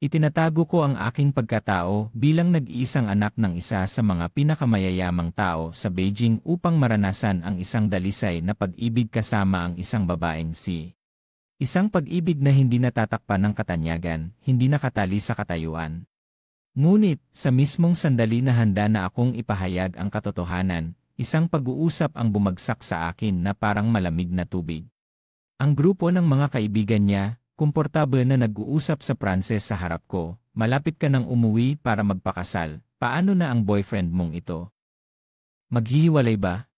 Itinatago ko ang aking pagkatao bilang nag-iisang anak ng isa sa mga pinakamayayamang tao sa Beijing upang maranasan ang isang dalisay na pag-ibig kasama ang isang babaeng si. Isang pag-ibig na hindi natatakpan ng katanyagan, hindi nakatali sa katayuan. Ngunit, sa mismong sandali na handa na akong ipahayag ang katotohanan, isang pag-uusap ang bumagsak sa akin na parang malamig na tubig. Ang grupo ng mga kaibigan niya, komportable na nag-uusap sa Pranses sa harap ko, malapit ka nang umuwi para magpakasal, paano na ang boyfriend mong ito? Maghihiwalay ba?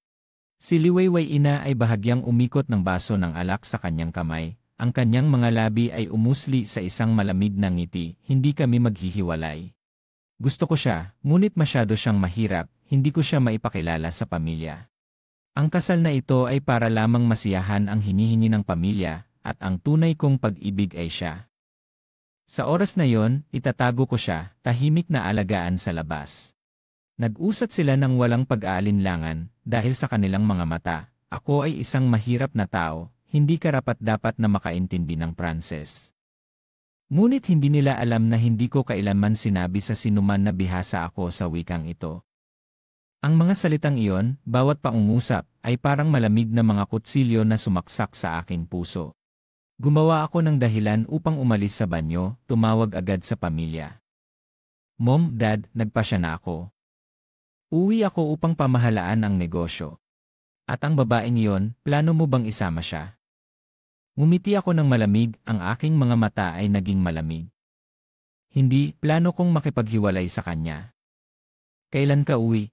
Si Liwayway ina ay bahagyang umikot ng baso ng alak sa kanyang kamay, ang kanyang mga labi ay umusli sa isang malamig na ngiti, hindi kami maghihiwalay. Gusto ko siya, ngunit masyado siyang mahirap, hindi ko siya maipakilala sa pamilya. Ang kasal na ito ay para lamang masiyahan ang hinihingi ng pamilya, at ang tunay kong pag-ibig ay siya. Sa oras na yon, itatago ko siya, tahimik na alagaan sa labas. Nag-usat sila ng walang pag-aalinlangan, dahil sa kanilang mga mata, ako ay isang mahirap na tao, hindi karapat-dapat na makaintindi ng Pranses. Ngunit hindi nila alam na hindi ko kailanman sinabi sa sinuman na bihasa ako sa wikang ito. Ang mga salitang iyon, bawat pangungusap, ay parang malamig na mga kutsilyo na sumaksak sa aking puso. Gumawa ako ng dahilan upang umalis sa banyo, tumawag agad sa pamilya. Mom, Dad, nagpasya na ako. Uwi ako upang pamahalaan ang negosyo. At ang babaeng iyon, plano mo bang isama siya? Ngumiti ako ng malamig, ang aking mga mata ay naging malamig. Hindi, plano kong makipaghiwalay sa kanya. Kailan ka uwi?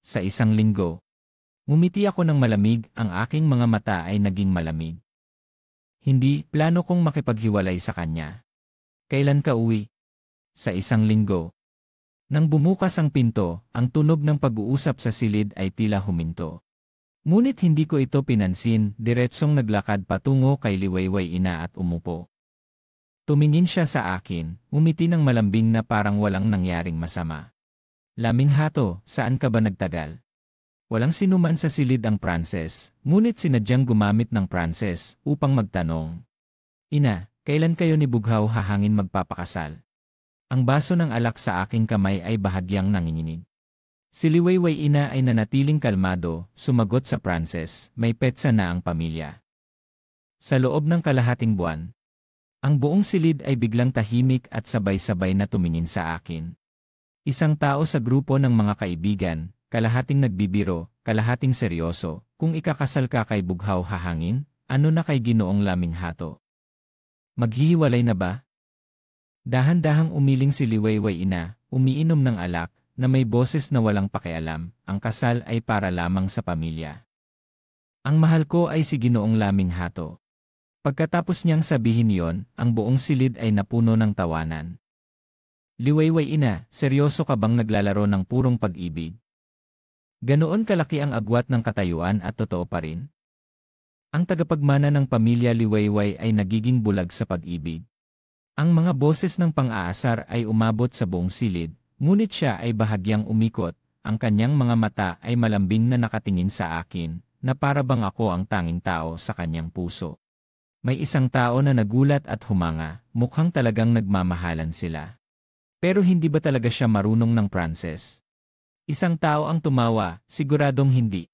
Sa 1 linggo. Ngumiti ako ng malamig, ang aking mga mata ay naging malamig. Hindi, plano kong makipaghiwalay sa kanya. Kailan ka uwi? Sa 1 linggo. Nang bumukas ang pinto, ang tunog ng pag-uusap sa silid ay tila huminto. Ngunit hindi ko ito pinansin, diretsong naglakad patungo kay Liwayway ina at umupo. Tumingin siya sa akin, umiti ng malambing na parang walang nangyaring masama. Laming hato, saan ka ba nagtagal? Walang sinuman sa silid ang Pranses, ngunit sinadyang gumamit ng Pranses upang magtanong. Ina, kailan kayo ni Bughaw hahangin magpapakasal? Ang baso ng alak sa aking kamay ay bahagyang nanginginig. Si Liwayway ina ay nanatiling kalmado, sumagot sa Pranses, may petsa na ang pamilya. Sa loob ng kalahating buwan, ang buong silid ay biglang tahimik at sabay-sabay na tumingin sa akin. Isang tao sa grupo ng mga kaibigan, kalahating nagbibiro, kalahating seryoso, kung ikakasal ka kay Bughaw hahangin, ano na kay Ginoong Laming Hato? Maghihiwalay na ba? Dahan-dahang umiling si Liwayway ina, umiinom ng alak, na may boses na walang pakialam, ang kasal ay para lamang sa pamilya. Ang mahal ko ay si Ginoong Laming Hato. Pagkatapos niyang sabihin yon, ang buong silid ay napuno ng tawanan. Liwayway ina, seryoso ka bang naglalaro ng purong pag-ibig? Ganoon kalaki ang agwat ng katayuan at totoo pa rin? Ang tagapagmana ng pamilya Liwayway ay nagiging bulag sa pag-ibig. Ang mga boses ng pang-aasar ay umabot sa buong silid, ngunit siya ay bahagyang umikot, ang kanyang mga mata ay malambing na nakatingin sa akin, na para bang ako ang tanging tao sa kanyang puso. May isang tao na nagulat at humanga, mukhang talagang nagmamahalan sila. Pero hindi ba talaga siya marunong ng Pranses? Isang tao ang tumawa, siguradong hindi.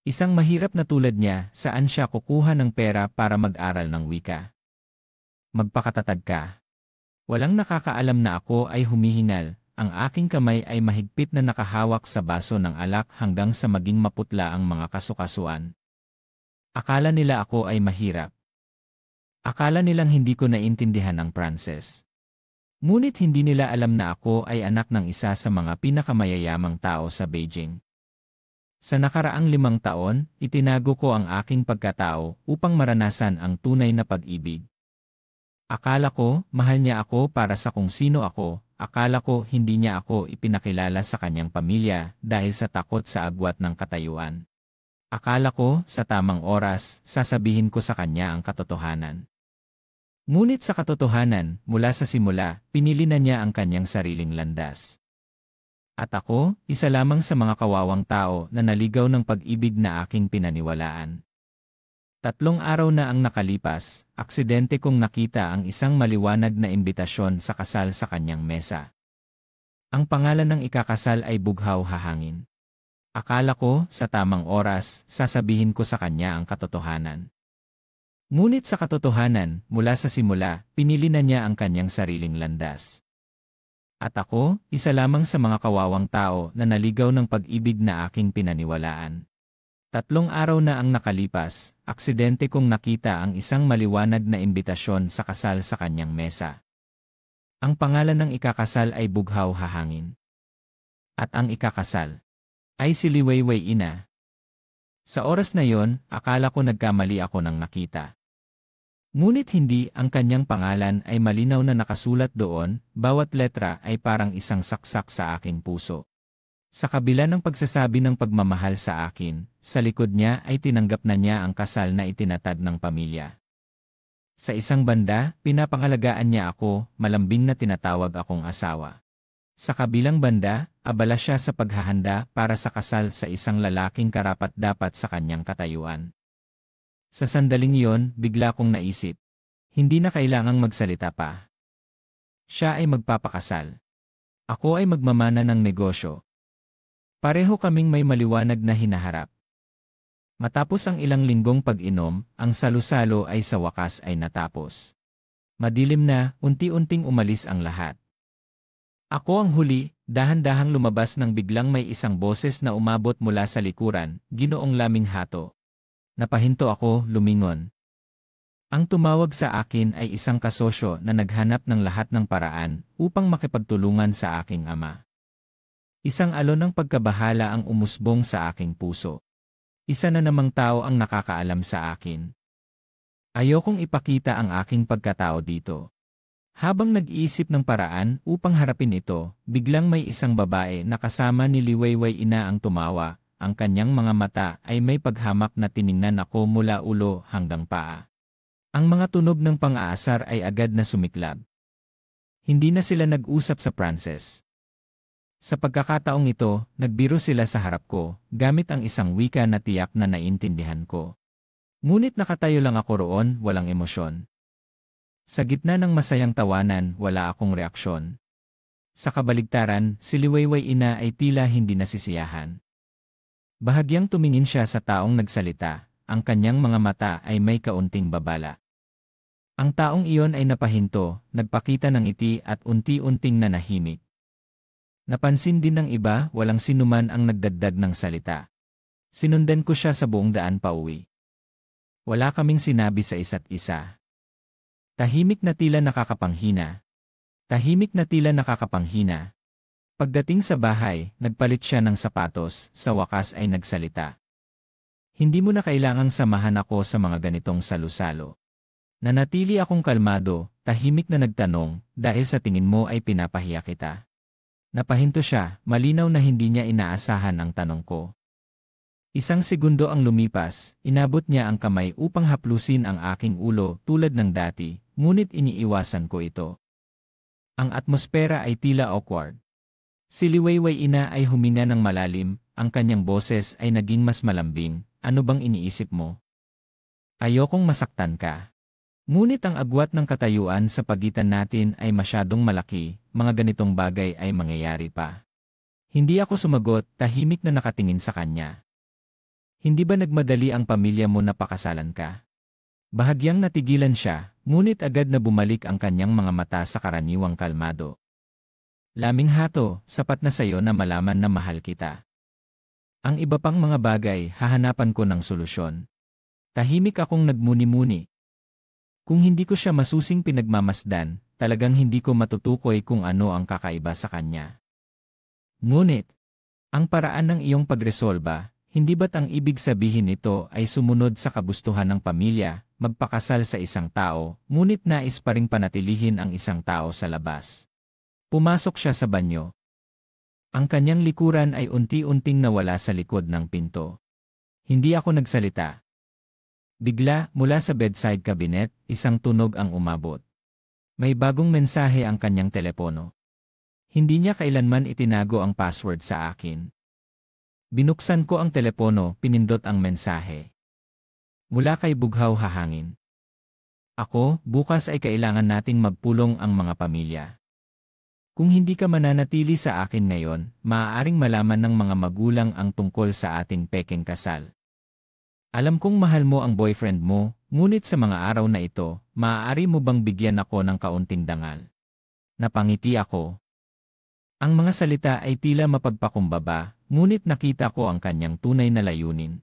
Isang mahirap na tulad niya, saan siya kukuha ng pera para mag-aral ng wika? Magpakatatag ka. Walang nakakaalam na ako ay humihingal, ang aking kamay ay mahigpit na nakahawak sa baso ng alak hanggang sa maging maputla ang mga kasukasuan. Akala nila ako ay mahirap. Akala nilang hindi ko naintindihan ang Pranses. Ngunit hindi nila alam na ako ay anak ng isa sa mga pinakamayayamang tao sa Beijing. Sa nakaraang 5 taon, itinago ko ang aking pagkatao upang maranasan ang tunay na pag-ibig. Akala ko, mahal niya ako para sa kung sino ako, akala ko hindi niya ako ipinakilala sa kanyang pamilya dahil sa takot sa agwat ng katayuan. Akala ko, sa tamang oras, sasabihin ko sa kanya ang katotohanan. Ngunit sa katotohanan, mula sa simula, pinili na niya ang kanyang sariling landas. At ako, isa lamang sa mga kawawang tao na naligaw ng pag-ibig na aking pinaniwalaan. 3 araw na ang nakalipas, aksidente kong nakita ang isang maliwanag na imbitasyon sa kasal sa kanyang mesa. Ang pangalan ng ikakasal ay Bughaw Hahangin. Akala ko, sa tamang oras, sasabihin ko sa kanya ang katotohanan. Ngunit sa katotohanan, mula sa simula, pinili na niya ang kanyang sariling landas. At ako, isa lamang sa mga kawawang tao na naligaw ng pag-ibig na aking pinaniwalaan. 3 araw na ang nakalipas, aksidente kong nakita ang isang maliwanag na imbitasyon sa kasal sa kanyang mesa. Ang pangalan ng ikakasal ay Bughaw Hahangin. At ang ikakasal ay si Liwayway Ina. Sa oras na yon, akala ko nagkamali ako ng nakita. Ngunit hindi, ang kanyang pangalan ay malinaw na nakasulat doon, bawat letra ay parang isang saksak sa aking puso. Sa kabila ng pagsasabi ng pagmamahal sa akin, sa likod niya ay tinanggap na niya ang kasal na itinatag ng pamilya. Sa isang banda, pinapangalagaan niya ako, malambing na tinatawag akong asawa. Sa kabilang banda, abala siya sa paghahanda para sa kasal sa isang lalaking karapat-dapat sa kanyang katayuan. Sa sandaling iyon, bigla kong naisip, hindi na kailangang magsalita pa. Siya ay magpapakasal. Ako ay magmamana ng negosyo. Pareho kaming may maliwanag na hinaharap. Matapos ang ilang linggong pag-inom, ang salo-salo ay sa wakas ay natapos. Madilim na, unti-unting umalis ang lahat. Ako ang huli, dahan-dahang lumabas nang biglang may isang boses na umabot mula sa likuran, "Ginoong Laming Hato." Napahinto ako, lumingon. Ang tumawag sa akin ay isang kasosyo na naghanap ng lahat ng paraan upang makipagtulungan sa aking ama. Isang alon ng pagkabahala ang umusbong sa aking puso. Isa na namang tao ang nakakaalam sa akin. Ayokong ipakita ang aking pagkatao dito. Habang nag-iisip ng paraan upang harapin ito, biglang may isang babae na kasama ni Liwayway Ina ang tumawa. Ang kanyang mga mata ay may paghamak na tiningnan ako mula ulo hanggang paa. Ang mga tunog ng pang-aasar ay agad na sumiklab. Hindi na sila nag-usap sa Pranses. Sa pagkakataong ito, nagbiro sila sa harap ko, gamit ang isang wika na tiyak na naintindihan ko. Ngunit nakatayo lang ako roon, walang emosyon. Sa gitna ng masayang tawanan, wala akong reaksyon. Sa kabaligtaran, si Liwayway Ina ay tila hindi nasisiyahan. Bahagyang tumingin siya sa taong nagsalita, ang kanyang mga mata ay may kaunting babala. Ang taong iyon ay napahinto, nagpakita ng ngiti at unti-unting nanahimik. Napansin din ng iba, walang sinuman ang nagdagdag ng salita. Sinundan ko siya sa buong daan pauwi. Wala kaming sinabi sa isa't isa. Tahimik na tila nakakapanghina. Tahimik na tila nakakapanghina. Pagdating sa bahay, nagpalit siya ng sapatos, sa wakas ay nagsalita. Hindi mo na kailangang samahan ako sa mga ganitong salu-salo. Nanatili akong kalmado, tahimik na nagtanong, dahil sa tingin mo ay pinapahiya kita. Napahinto siya, malinaw na hindi niya inaasahan ang tanong ko. Isang segundo ang lumipas, inabot niya ang kamay upang haplusin ang aking ulo tulad ng dati, ngunit iniiwasan ko ito. Ang atmosfera ay tila awkward. Si Liwayway Ina ay huminga ng malalim, ang kanyang boses ay naging mas malambing. Ano bang iniisip mo? Ayokong masaktan ka. Ngunit ang agwat ng katayuan sa pagitan natin ay masyadong malaki, mga ganitong bagay ay mangyayari pa. Hindi ako sumagot, tahimik na nakatingin sa kanya. Hindi ba nagmadali ang pamilya mo na pakasalan ka? Bahagyang natigilan siya, ngunit agad na bumalik ang kanyang mga mata sa karaniwang kalmado. Laming Hato, sapat na sayo na malaman na mahal kita. Ang iba pang mga bagay, hahanapan ko ng solusyon. Tahimik akong nagmuni-muni. Kung hindi ko siya masusing pinagmamasdan, talagang hindi ko matutukoy kung ano ang kakaiba sa kanya. Ngunit, ang paraan ng iyong pagresolba, hindi ba't ang ibig sabihin nito ay sumunod sa kagustuhan ng pamilya, magpakasal sa isang tao, ngunit nais pa ring panatilihin ang isang tao sa labas? Pumasok siya sa banyo. Ang kanyang likuran ay unti-unting nawala sa likod ng pinto. Hindi ako nagsalita. Bigla, mula sa bedside cabinet, isang tunog ang umabot. May bagong mensahe ang kanyang telepono. Hindi niya kailanman itinago ang password sa akin. Binuksan ko ang telepono, pinindot ang mensahe. Mula kay Bughaw Hahangin. Ako, bukas ay kailangan nating magpulong ang mga pamilya. Kung hindi ka mananatili sa akin ngayon, maaaring malaman ng mga magulang ang tungkol sa ating pekeng kasal. Alam kong mahal mo ang boyfriend mo, ngunit sa mga araw na ito, maaari mo bang bigyan ako ng kaunting dangal? Napangiti ako. Ang mga salita ay tila mapagpakumbaba, ngunit nakita ko ang kanyang tunay na layunin.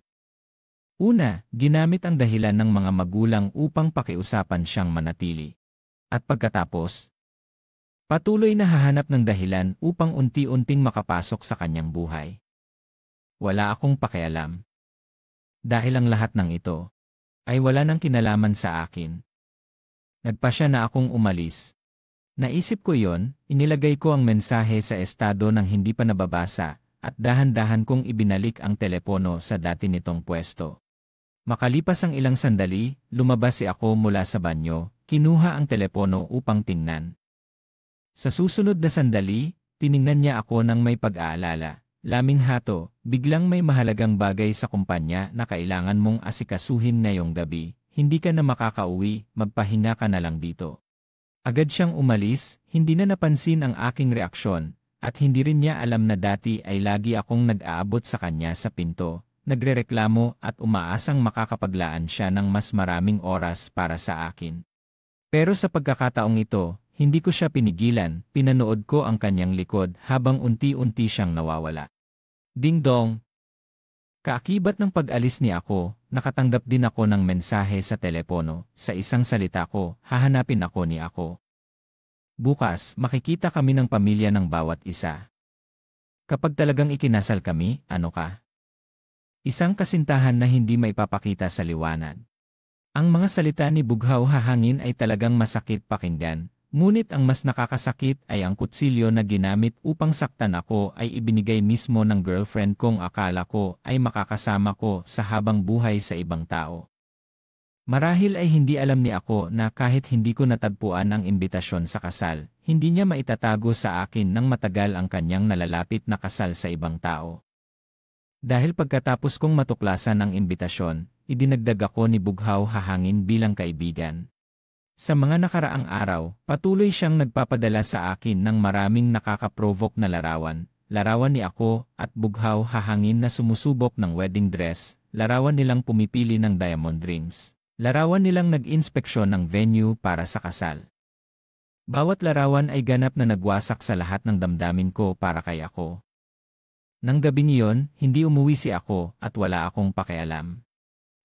Una, ginamit ang dahilan ng mga magulang upang pakiusapan siyang manatili. At pagkatapos, patuloy na hahanap ng dahilan upang unti-unting makapasok sa kanyang buhay. Wala akong pakialam. Dahil ang lahat ng ito ay wala nang kinalaman sa akin. Nagpasya na akong umalis. Naisip ko yon, inilagay ko ang mensahe sa estado ng hindi pa nababasa at dahan-dahan kong ibinalik ang telepono sa dati nitong pwesto. Makalipas ang ilang sandali, lumabas si ako mula sa banyo, kinuha ang telepono upang tingnan. Sa susunod na sandali, tiningnan niya ako ng may pag-aalala. Laming hato, biglang may mahalagang bagay sa kumpanya na kailangan mong asikasuhin ngayong gabi. Hindi ka na makakauwi, magpahinga ka na lang dito. Agad siyang umalis, hindi na napansin ang aking reaksyon, at hindi rin niya alam na dati ay lagi akong nag-aabot sa kanya sa pinto, nagrereklamo at umaasang makakapaglaan siya ng mas maraming oras para sa akin. Pero sa pagkakataong ito, hindi ko siya pinigilan, pinanood ko ang kanyang likod habang unti-unti siyang nawawala. Ding dong! Kaakibat ng pag-alis ni ako, nakatanggap din ako ng mensahe sa telepono. Sa isang salita ko, hahanapin ako ni ako. Bukas, makikita kami ng pamilya ng bawat isa. Kapag talagang ikinasal kami, ano ka? Isang kasintahan na hindi maipapakita sa liwanag. Ang mga salita ni Bughaw Hahangin ay talagang masakit pakinggan. Ngunit ang mas nakakasakit ay ang kutsilyo na ginamit upang saktan ako ay ibinigay mismo ng girlfriend kong akala ko ay makakasama ko sa habang buhay sa ibang tao. Marahil ay hindi alam ni ako na kahit hindi ko natagpuan ang imbitasyon sa kasal, hindi niya maitatago sa akin ng matagal ang kanyang nalalapit na kasal sa ibang tao. Dahil pagkatapos kong matuklasan ang imbitasyon, idinagdag ako ni Bughaw Hahangin bilang kaibigan. Sa mga nakaraang araw, patuloy siyang nagpapadala sa akin ng maraming nakaka-provoke na larawan. Larawan ni ako at Bughaw Hahangin na sumusubok ng wedding dress, larawan nilang pumipili ng diamond rings, larawan nilang nag-inspeksyon ng venue para sa kasal. Bawat larawan ay ganap na nagwasak sa lahat ng damdamin ko para kay ako. Nang gabing iyon, hindi umuwi si ako at wala akong pakialam.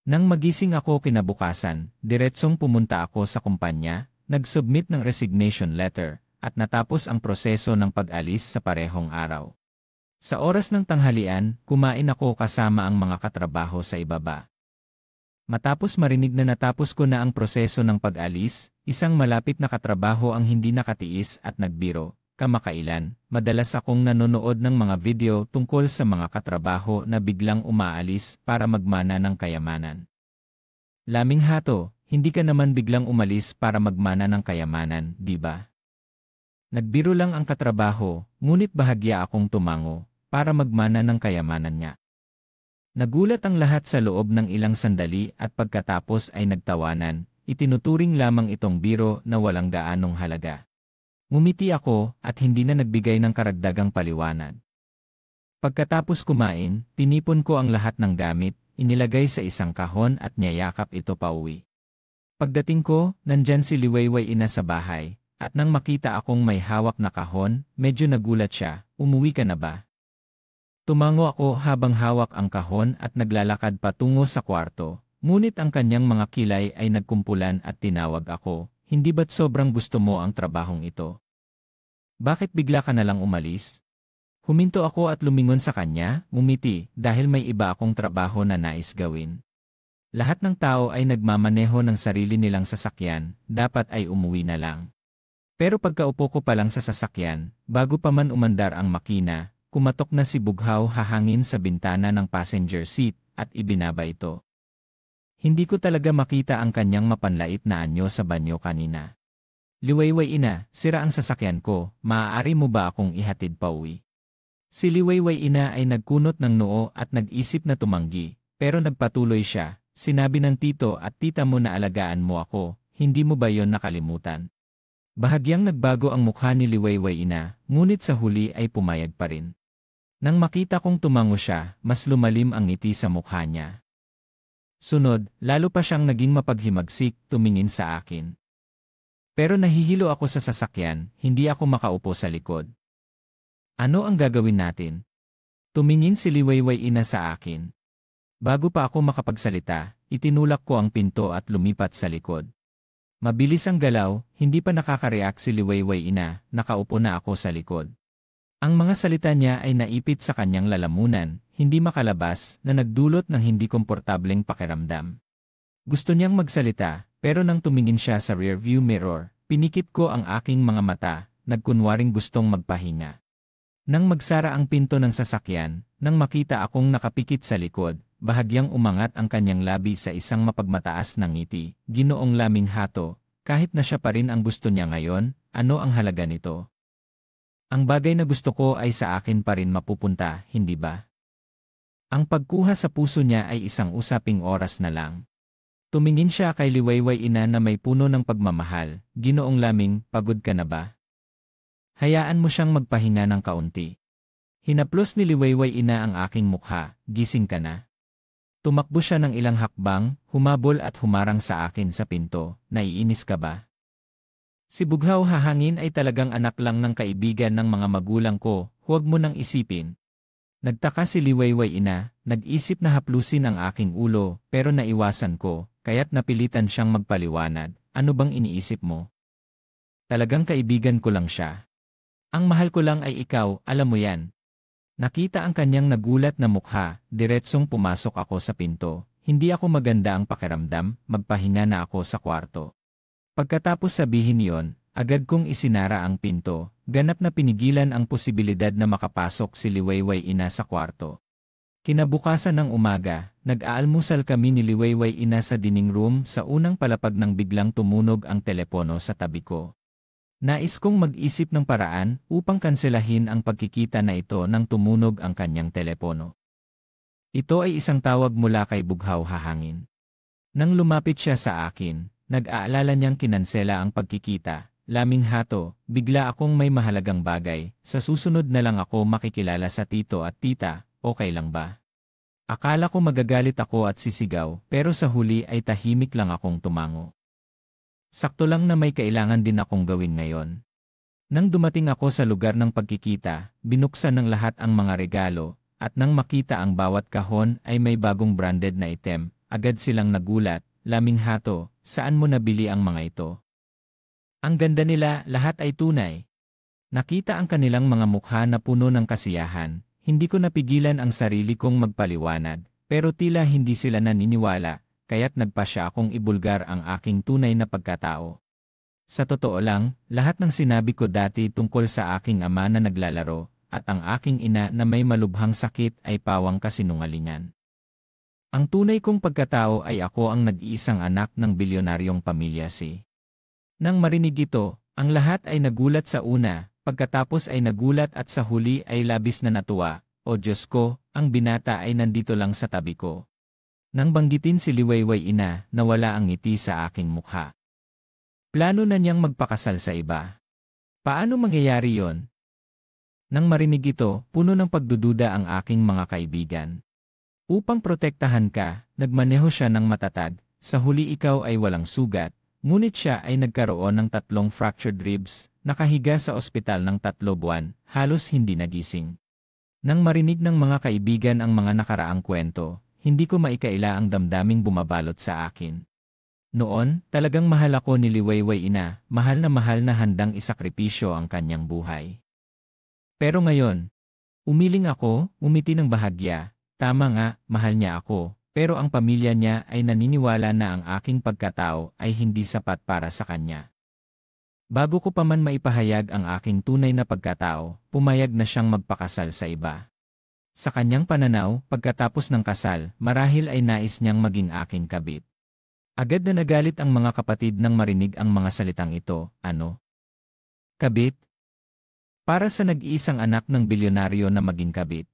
Nang magising ako kinabukasan, diretsong pumunta ako sa kumpanya, nag-submit ng resignation letter, at natapos ang proseso ng pag-alis sa parehong araw. Sa oras ng tanghalian, kumain ako kasama ang mga katrabaho sa ibaba. Matapos marinig na natapos ko na ang proseso ng pag-alis, isang malapit na katrabaho ang hindi nakatiis at nagbiro. Kamakailan, madalas akong nanonood ng mga video tungkol sa mga katrabaho na biglang umaalis para magmana ng kayamanan. Laming hato, hindi ka naman biglang umalis para magmana ng kayamanan, di ba? Nagbiro lang ang katrabaho, ngunit bahagya akong tumango para magmana ng kayamanan niya. Nagulat ang lahat sa loob ng ilang sandali at pagkatapos ay nagtawanan, itinuturing lamang itong biro na walang gaanong halaga. Ngumiti ako at hindi na nagbigay ng karagdagang paliwanag. Pagkatapos kumain, tinipon ko ang lahat ng gamit, inilagay sa isang kahon at niyayakap ito pauwi. Pagdating ko, nandyan si Liwayway Ina sa bahay, at nang makita akong may hawak na kahon, medyo nagulat siya, umuwi ka na ba? Tumango ako habang hawak ang kahon at naglalakad patungo sa kwarto, ngunit ang kanyang mga kilay ay nagkumpulan at tinawag ako. Hindi ba't sobrang gusto mo ang trabahong ito? Bakit bigla ka nalang umalis? Huminto ako at lumingon sa kanya, ngumiti, dahil may iba akong trabaho na nais gawin. Lahat ng tao ay nagmamaneho ng sarili nilang sasakyan, dapat ay umuwi na lang. Pero pagkaupo ko pa lang sa sasakyan, bago pa man umandar ang makina, kumatok na si Bughaw Hahangin sa bintana ng passenger seat at ibinaba ito. Hindi ko talaga makita ang kanyang mapanlait na anyo sa banyo kanina. Liwayway Ina, sira ang sasakyan ko, maaari mo ba akong ihatid pauwi? Si Liwayway Ina ay nagkunot ng noo at nag-isip na tumanggi, pero nagpatuloy siya, Sinabi ng tito at tita mo na alagaan mo ako, hindi mo ba yon nakalimutan? Bahagyang nagbago ang mukha ni Liwayway ina, ngunit sa huli ay pumayag pa rin. Nang makita kong tumango siya, mas lumalim ang ngiti sa mukha niya. Sunod, lalo pa siyang naging mapaghimagsik, tumingin sa akin. Pero nahihilo ako sa sasakyan, hindi ako makaupo sa likod. Ano ang gagawin natin? Tumingin si Liwayway ina sa akin. Bago pa ako makapagsalita, itinulak ko ang pinto at lumipat sa likod. Mabilis ang galaw, hindi pa nakakareact si Liwayway ina, nakaupo na ako sa likod. Ang mga salita niya ay naipit sa kanyang lalamunan, hindi makalabas, na nagdulot ng hindi komportableng pakiramdam. Gusto niyang magsalita, pero nang tumingin siya sa rearview mirror, pinikit ko ang aking mga mata, nagkunwaring gustong magpahinga. Nang magsara ang pinto ng sasakyan, nang makita akong nakapikit sa likod, bahagyang umangat ang kanyang labi sa isang mapagmataas na ngiti, Ginoong Laming Hato, kahit na siya pa rin ang gusto niya ngayon, ano ang halaga nito? Ang bagay na gusto ko ay sa akin pa rin mapupunta, hindi ba? Ang pagkuha sa puso niya ay isang usaping oras na lang. Tumingin siya kay Liwayway ina na may puno ng pagmamahal, Ginoong Laming, pagod ka na ba? Hayaan mo siyang magpahinga ng kaunti. Hinaplos ni Liwayway ina ang aking mukha, gising ka na. Tumakbo siya ng ilang hakbang, humabol at humarang sa akin sa pinto, naiinis ka ba? Si Bughaw Hahangin ay talagang anak lang ng kaibigan ng mga magulang ko, huwag mo nang isipin. Nagtaka si Liwayway ina, nag-isip na haplusin ang aking ulo, pero naiwasan ko, kaya't napilitan siyang magpaliwanag, ano bang iniisip mo? Talagang kaibigan ko lang siya. Ang mahal ko lang ay ikaw, alam mo yan. Nakita ang kanyang nagulat na mukha, diretsong pumasok ako sa pinto. Hindi ako maganda ang pakiramdam, magpahinga na ako sa kwarto. Pagkatapos sabihin yon, agad kong isinara ang pinto, ganap na pinigilan ang posibilidad na makapasok si Liwayway ina sa kwarto. Kinabukasan ng umaga, nag-aalmusal kami ni Liwayway ina sa dining room sa unang palapag nang biglang tumunog ang telepono sa tabi ko. Nais kong mag-isip ng paraan upang kanselahin ang pagkikita na ito nang tumunog ang kanyang telepono. Ito ay isang tawag mula kay Bughaw Hahangin. Nang lumapit siya sa akin, nag-aalala niyang kinansela ang pagkikita. Laming Hato, bigla akong may mahalagang bagay, sa susunod na lang ako makikilala sa tito at tita, okay lang ba? Akala ko magagalit ako at sisigaw, pero sa huli ay tahimik lang akong tumango. Sakto lang na may kailangan din akong gawin ngayon. Nang dumating ako sa lugar ng pagkikita, binuksan ng lahat ang mga regalo, at nang makita ang bawat kahon ay may bagong branded na item, agad silang nagulat, Laming Hato, saan mo nabili ang mga ito? Ang ganda nila, lahat ay tunay. Nakita ang kanilang mga mukha na puno ng kasiyahan, hindi ko napigilan ang sarili kong magpaliwanag, pero tila hindi sila naniniwala. Kaya't nagpasya akong ibulgar ang aking tunay na pagkatao. Sa totoo lang, lahat ng sinabi ko dati tungkol sa aking ama na naglalaro, at ang aking ina na may malubhang sakit ay pawang kasinungalingan. Ang tunay kong pagkatao ay ako ang nag-iisang anak ng bilyonaryong pamilya si. Nang marinig ito, ang lahat ay nagulat sa una, pagkatapos ay nagulat at sa huli ay labis na natuwa, o Diyos ko, ang binata ay nandito lang sa tabi ko. Nang banggitin si Liwayway ina, nawala ang ngiti sa aking mukha. Plano na niyang magpakasal sa iba. Paano mangyayari yon? Nang marinig ito, puno ng pagdududa ang aking mga kaibigan. Upang protektahan ka, nagmaneho siya ng matatag, sa huli ikaw ay walang sugat, ngunit siya ay nagkaroon ng 3 fractured ribs, nakahiga sa ospital ng 3 buwan, halos hindi nagising. Nang marinig ng mga kaibigan ang mga nakaraang kwento, hindi ko maikaila ang damdaming bumabalot sa akin. Noon, talagang mahal ako ni Liwayway ina, mahal na handang isakripisyo ang kanyang buhay. Pero ngayon, umiling ako, umiti ng bahagya, tama nga, mahal niya ako, pero ang pamilya niya ay naniniwala na ang aking pagkatao ay hindi sapat para sa kanya. Bago ko pa man maipahayag ang aking tunay na pagkatao, pumayag na siyang magpakasal sa iba. Sa kanyang pananaw, pagkatapos ng kasal, marahil ay nais niyang maging aking kabit. Agad na nagalit ang mga kapatid nang marinig ang mga salitang ito, ano? Kabit? Para sa nag-iisang anak ng bilyonaryo na maging kabit.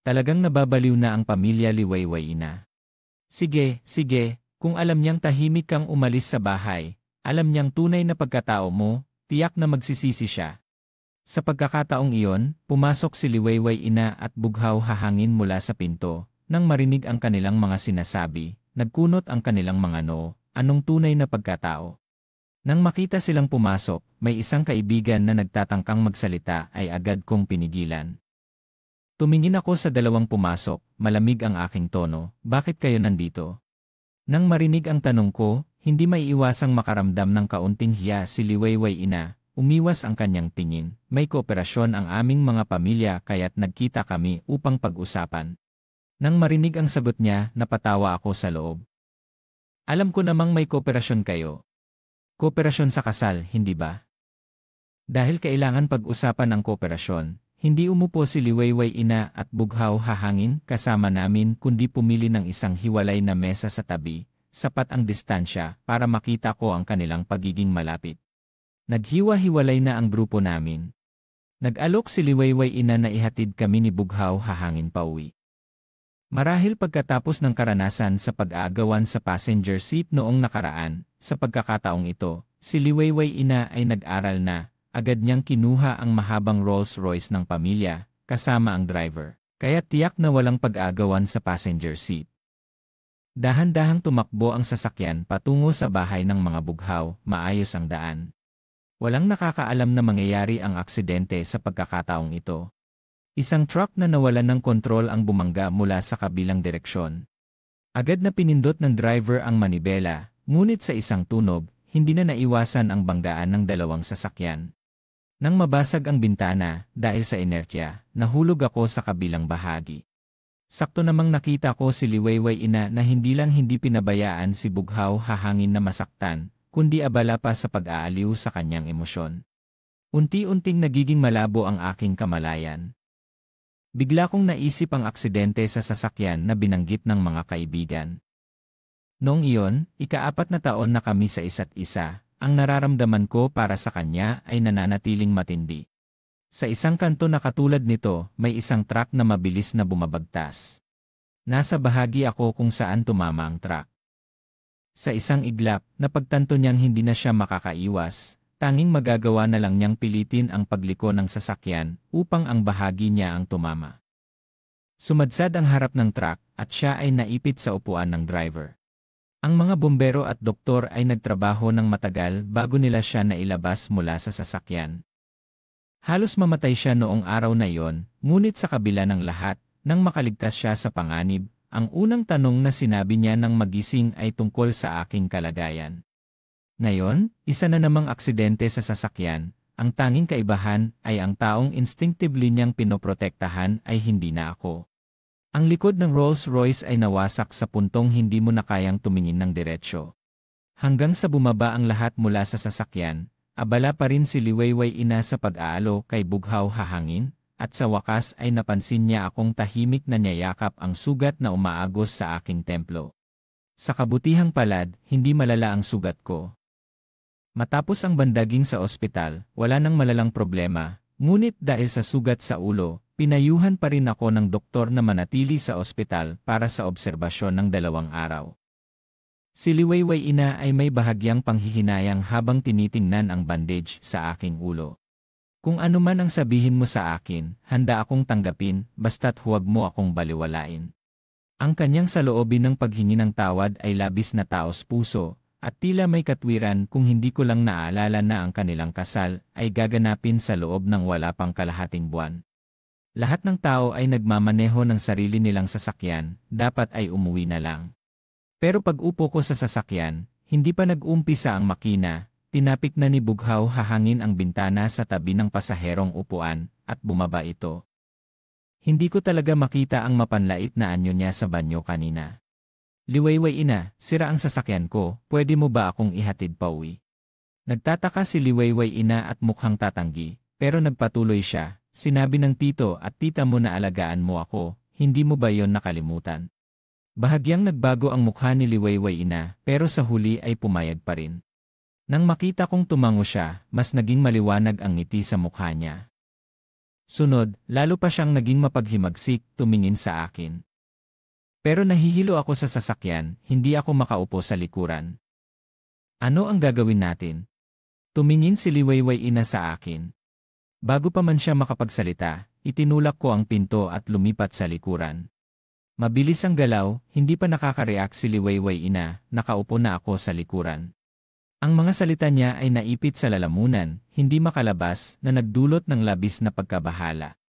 Talagang nababaliw na ang pamilya Liwayway ina. Sige, sige, kung alam niyang tahimik kang umalis sa bahay, alam niyang tunay na pagkatao mo, tiyak na magsisisi siya. Sa pagkakataong iyon, pumasok si Liwayway ina at bughaw hahangin mula sa pinto. Nang marinig ang kanilang mga sinasabi, nagkunot ang kanilang mga noo, anong tunay na pagkatao? Nang makita silang pumasok, may isang kaibigan na nagtatangkang magsalita ay agad kong pinigilan. Tumingin ako sa dalawang pumasok, malamig ang aking tono, bakit kayo nandito? Nang marinig ang tanong ko, hindi maiiwasang makaramdam ng kaunting hiya si Liwayway ina. Umiwas ang kanyang tingin, may kooperasyon ang aming mga pamilya kaya't nagkita kami upang pag-usapan. Nang marinig ang sagot niya, napatawa ako sa loob. Alam ko namang may kooperasyon kayo. Kooperasyon sa kasal, hindi ba? Dahil kailangan pag-usapan ang kooperasyon, hindi umupo si Liwayway ina at bughaw hahangin kasama namin kundi pumili ng isang hiwalay na mesa sa tabi, sapat ang distansya para makita ko ang kanilang pagiging malapit. Naghiwa-hiwalay na ang grupo namin. Nag-alok si Liwayway ina na ihatid kami ni Bughaw hahangin pauwi. Marahil pagkatapos ng karanasan sa pag-aagawan sa passenger seat noong nakaraan, sa pagkakataong ito, si Liwayway ina ay nag-aral na, agad niyang kinuha ang mahabang Rolls-Royce ng pamilya, kasama ang driver, kaya tiyak na walang pag-aagawan sa passenger seat. Dahan-dahang tumakbo ang sasakyan patungo sa bahay ng mga bughaw, maayos ang daan. Walang nakakaalam na mangyayari ang aksidente sa pagkakataong ito. Isang truck na nawalan ng kontrol ang bumangga mula sa kabilang direksyon. Agad na pinindot ng driver ang manibela, ngunit sa isang tunog, hindi na naiwasan ang banggaan ng dalawang sasakyan. Nang mabasag ang bintana, dahil sa inertya, nahulog ako sa kabilang bahagi. Sakto namang nakita ko si Liwayway ina na hindi lang hindi pinabayaan si Bughaw hahangin na masaktan, kundi abala pa sa pag-aaliw sa kanyang emosyon. Unti-unting nagiging malabo ang aking kamalayan. Bigla kong naisip ang aksidente sa sasakyan na binanggit ng mga kaibigan. Noong iyon, ika-4 na taon na kami sa isa't isa, ang nararamdaman ko para sa kanya ay nananatiling matindi. Sa isang kanto na katulad nito, may isang truck na mabilis na bumabagtas. Nasa bahagi ako kung saan tumama ang truck. Sa isang iglap, napagtanto niyang hindi na siya makakaiwas, tanging magagawa na lang niyang pilitin ang pagliko ng sasakyan upang ang bahagi niya ang tumama. Sumadsad ang harap ng truck at siya ay naipit sa upuan ng driver. Ang mga bumbero at doktor ay nagtrabaho ng matagal bago nila siya nailabas mula sa sasakyan. Halos mamatay siya noong araw na iyon, ngunit sa kabila ng lahat, nang makaligtas siya sa panganib, ang unang tanong na sinabi niya nang magising ay tungkol sa aking kalagayan. Ngayon, isa na namang aksidente sa sasakyan, ang tanging kaibahan ay ang taong instinctively niyang pinoprotektahan ay hindi na ako. Ang likod ng Rolls-Royce ay nawasak sa puntong hindi mo na kayang tumingin ng diretsyo. Hanggang sa bumaba ang lahat mula sa sasakyan, abala pa rin si Liwayway ina sa pag-aalo kay Bughaw hahangin, at sa wakas ay napansin niya akong tahimik na niyayakap ang sugat na umaagos sa aking templo. Sa kabutihang palad, hindi malala ang sugat ko. Matapos ang bandaging sa ospital, wala nang malalang problema, ngunit dahil sa sugat sa ulo, pinayuhan pa rin ako ng doktor na manatili sa ospital para sa obserbasyon ng 2 araw. Si Liwayway ina ay may bahagyang panghihinayang habang tinitingnan ang bandage sa aking ulo. Kung ano man ang sabihin mo sa akin, handa akong tanggapin, basta't huwag mo akong baliwalain. Ang kanyang saloobin ng paghingi ng tawad ay labis na taos puso, at tila may katwiran kung hindi ko lang naalala na ang kanilang kasal ay gaganapin sa loob ng wala pang kalahating buwan. Lahat ng tao ay nagmamaneho ng sarili nilang sasakyan, dapat ay umuwi na lang. Pero pag upo ko sa sasakyan, hindi pa nag-umpisa ang makina. Tinapik na ni Bughaw hahangin ang bintana sa tabi ng pasaherong upuan, at bumaba ito. Hindi ko talaga makita ang mapanlait na anyo niya sa banyo kanina. Liwayway ina, sira ang sasakyan ko, pwede mo ba akong ihatid pauwi? Nagtataka si Liwayway ina at mukhang tatanggi, pero nagpatuloy siya, sinabi ng tito at tita mo na alagaan mo ako, hindi mo ba yon nakalimutan? Bahagyang nagbago ang mukha ni Liwayway ina, pero sa huli ay pumayag pa rin. Nang makita kong tumango siya, mas naging maliwanag ang ngiti sa mukha niya. Sunod, lalo pa siyang naging mapaghimagsik, tumingin sa akin. Pero nahihilo ako sa sasakyan, hindi ako makaupo sa likuran. Ano ang gagawin natin? Tumingin si Liwayway Ina sa akin. Bago pa man siya makapagsalita, itinulak ko ang pinto at lumipat sa likuran. Mabilis ang galaw, hindi pa nakaka-react si Liwayway Ina, nakaupo na ako sa likuran. Ang mga salita niya ay naipit sa lalamunan, hindi makalabas, na nagdulot ng labis na pagkabahala.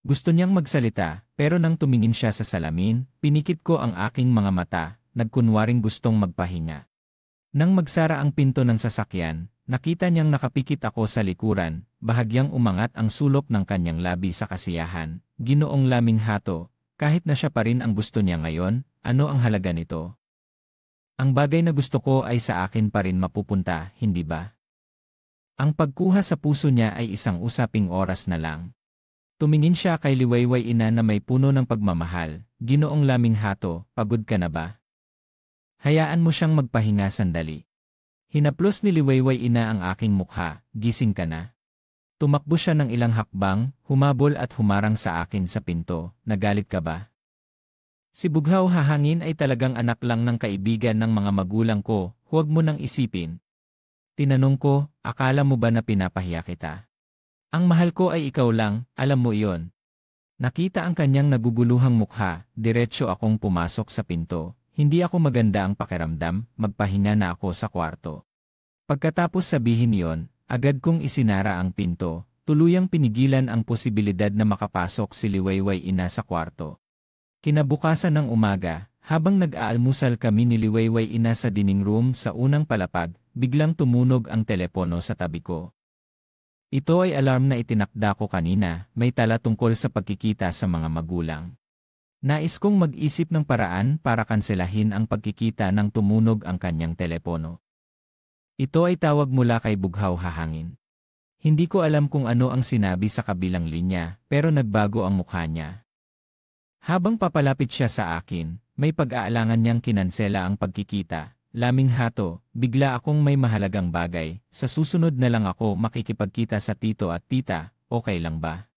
Gusto niyang magsalita, pero nang tumingin siya sa salamin, pinikit ko ang aking mga mata, nagkunwaring gustong magpahinga. Nang magsara ang pinto ng sasakyan, nakita niyang nakapikit ako sa likuran, bahagyang umangat ang sulok ng kanyang labi sa kasiyahan. Ginoong Laming Hato, kahit na siya pa rin ang gusto niya ngayon, ano ang halaga nito? Ang bagay na gusto ko ay sa akin pa rin mapupunta, hindi ba? Ang pagkuha sa puso niya ay isang usaping oras na lang. Tumingin siya kay Liwayway Ina na may puno ng pagmamahal. Ginoong Laming Hato, pagod ka na ba? Hayaan mo siyang magpahinga sandali. Hinaplos ni Liwayway Ina ang aking mukha, gising ka na. Tumakbo siya ng ilang hakbang, humabol at humarang sa akin sa pinto. Nagalit ka ba? Si Bughaw Hahangin ay talagang anak lang ng kaibigan ng mga magulang ko, huwag mo nang isipin. Tinanong ko, akala mo ba na pinapahiya kita? Ang mahal ko ay ikaw lang, alam mo iyon. Nakita ang kanyang naguguluhang mukha, diretso akong pumasok sa pinto. Hindi ako maganda ang pakiramdam, magpahinga na ako sa kwarto. Pagkatapos sabihin iyon, agad kong isinara ang pinto, tuluyang pinigilan ang posibilidad na makapasok si Liwayway Ina sa kwarto. Kinabukasan ng umaga, habang nag-aalmusal kami ni Liwayway Ina sa dining room sa unang palapag, biglang tumunog ang telepono sa tabi ko. Ito ay alarm na itinakda ko kanina, may tala tungkol sa pagkikita sa mga magulang. Nais kong mag-isip ng paraan para kanselahin ang pagkikita nang tumunog ang kanyang telepono. Ito ay tawag mula kay Bughaw Hahangin. Hindi ko alam kung ano ang sinabi sa kabilang linya, pero nagbago ang mukha niya. Habang papalapit siya sa akin, may pag-aalangan niyang kinansela ang pagkikita. Laming Hato, bigla akong may mahalagang bagay, sa susunod na lang ako makikipagkita sa tito at tita, okay lang ba?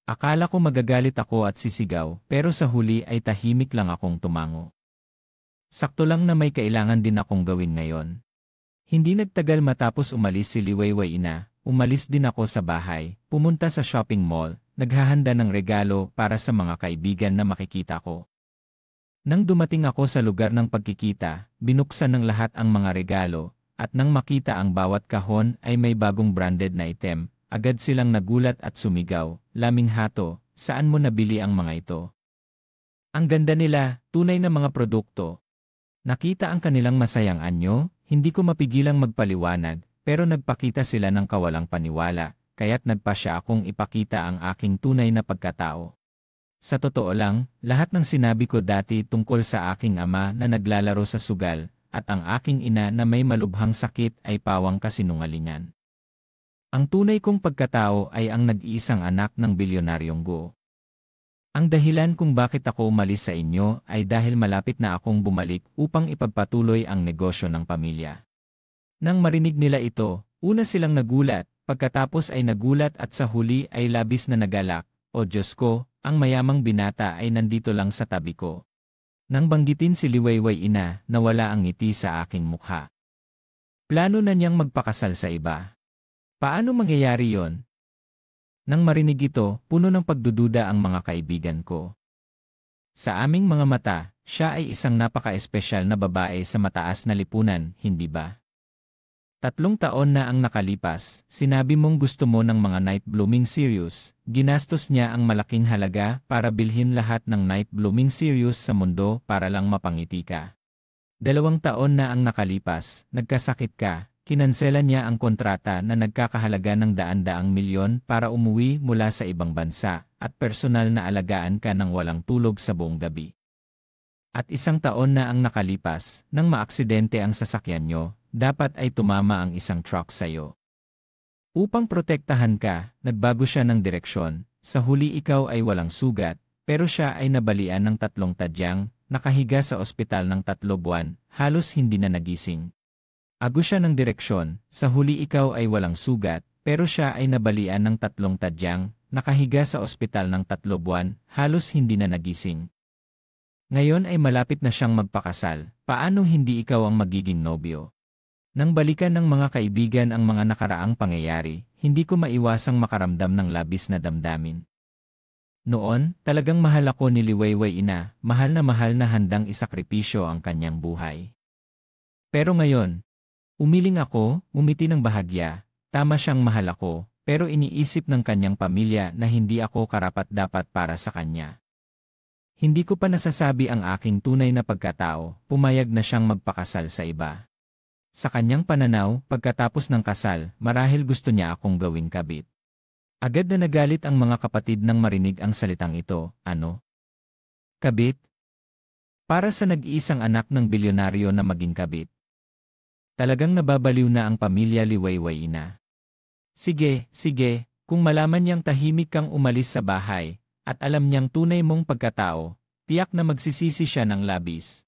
Akala ko magagalit ako at sisigaw, pero sa huli ay tahimik lang akong tumango. Sakto lang na may kailangan din akong gawin ngayon. Hindi nagtagal matapos umalis si Liwayway Ina, umalis din ako sa bahay, pumunta sa shopping mall, naghahanda ng regalo para sa mga kaibigan na makikita ko. Nang dumating ako sa lugar ng pagkikita, binuksan ng lahat ang mga regalo, at nang makita ang bawat kahon ay may bagong branded na item, agad silang nagulat at sumigaw, Laming Hato, saan mo nabili ang mga ito? Ang ganda nila, tunay na mga produkto. Nakita ang kanilang masayang anyo, hindi ko mapigilang magpaliwanag, pero nagpakita sila ng kawalang paniwala, kaya't nagpasya akong ipakita ang aking tunay na pagkatao. Sa totoo lang, lahat ng sinabi ko dati tungkol sa aking ama na naglalaro sa sugal, at ang aking ina na may malubhang sakit ay pawang kasinungalingan. Ang tunay kong pagkatao ay ang nag-iisang anak ng bilyonaryong Go. Ang dahilan kung bakit ako umalis sa inyo ay dahil malapit na akong bumalik upang ipagpatuloy ang negosyo ng pamilya. Nang marinig nila ito, una silang nagulat, pagkatapos ay nagulat at sa huli ay labis na nagalak, o Diyos ko, ang mayamang binata ay nandito lang sa tabi ko. Nang banggitin si Liwayway Ina, nawala ang ngiti sa aking mukha. Plano na niyang magpakasal sa iba. Paano mangyayari yon? Nang marinig ito, puno ng pagdududa ang mga kaibigan ko. Sa aming mga mata, siya ay isang napaka-espesyal na babae sa mataas na lipunan, hindi ba? 3 taon na ang nakalipas, sinabi mong gusto mo ng mga night blooming serious, ginastos niya ang malaking halaga para bilhin lahat ng night blooming serious sa mundo para lang mapangiti ka. 2 taon na ang nakalipas, nagkasakit ka, kinansela niya ang kontrata na nagkakahalaga ng daan-daang milyon para umuwi mula sa ibang bansa, at personal na alagaan ka ng walang tulog sa buong gabi. At 1 taon na ang nakalipas, nang maaksidente ang sasakyan nyo, dapat ay tumama ang isang truck sa'yo. Upang protektahan ka, nagbago siya ng direksyon, sa huli ikaw ay walang sugat, pero siya ay nabalian ng 3 tadyang, nakahiga sa ospital ng 3 buwan, halos hindi na nagising. Ago siya ng direksyon, sa huli ikaw ay walang sugat, pero siya ay nabalian ng 3 tadyang, nakahiga sa ospital ng 3 buwan, halos hindi na nagising. Ngayon ay malapit na siyang magpakasal, paano hindi ikaw ang magiging nobyo? Nang balikan ng mga kaibigan ang mga nakaraang pangyayari, hindi ko maiwasang makaramdam ng labis na damdamin. Noon, talagang mahal ako ni Liwayway ina, mahal na handang isakripisyo ang kanyang buhay. Pero ngayon, umiling ako, umiti ng bahagya, tama siyang mahal ako, pero iniisip ng kanyang pamilya na hindi ako karapat-dapat para sa kanya. Hindi ko pa nasasabi ang aking tunay na pagkatao, pumayag na siyang magpakasal sa iba. Sa kanyang pananaw, pagkatapos ng kasal, marahil gusto niya akong gawing kabit. Agad na nagalit ang mga kapatid nang marinig ang salitang ito, ano? Kabit? Para sa nag-iisang anak ng bilyonaryo na maging kabit. Talagang nababaliw na ang pamilya Liwayway ina. Sige, kung malaman niyang tahimik kang umalis sa bahay, at alam niyang tunay mong pagkatao, tiyak na magsisisi siya ng labis.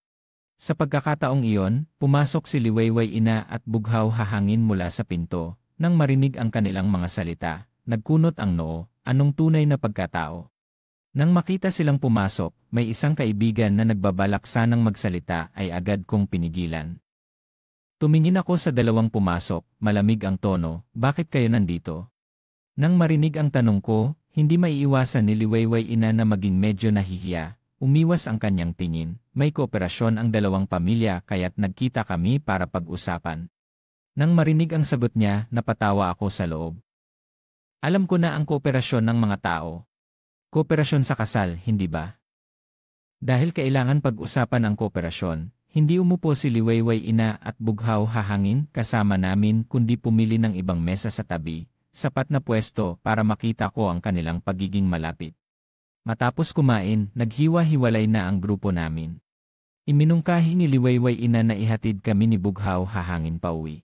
Sa pagkakataong iyon, pumasok si Liwayway ina at bughaw hahangin mula sa pinto. Nang marinig ang kanilang mga salita, nagkunot ang noo, anong tunay na pagkatao? Nang makita silang pumasok, may isang kaibigan na nagbabalak sanang magsalita ay agad kong pinigilan. Tumingin ako sa dalawang pumasok, malamig ang tono, bakit kayo nandito? Nang marinig ang tanong ko, hindi maiiwasan ni Liwayway ina na maging medyo nahihiya, umiwas ang kanyang tingin, may kooperasyon ang dalawang pamilya kaya't nagkita kami para pag-usapan. Nang marinig ang sagot niya, napatawa ako sa loob. Alam ko na ang kooperasyon ng mga tao. Kooperasyon sa kasal, hindi ba? Dahil kailangan pag-usapan ang kooperasyon, hindi umupo si Liwayway ina at bughaw hahangin kasama namin kundi pumili ng ibang mesa sa tabi. Sapat na pwesto para makita ko ang kanilang pagiging malapit. Matapos kumain, naghiwa-hiwalay na ang grupo namin. Iminungkahi ni Liwayway ina na ihatid kami ni Bughaw hahangin pauwi.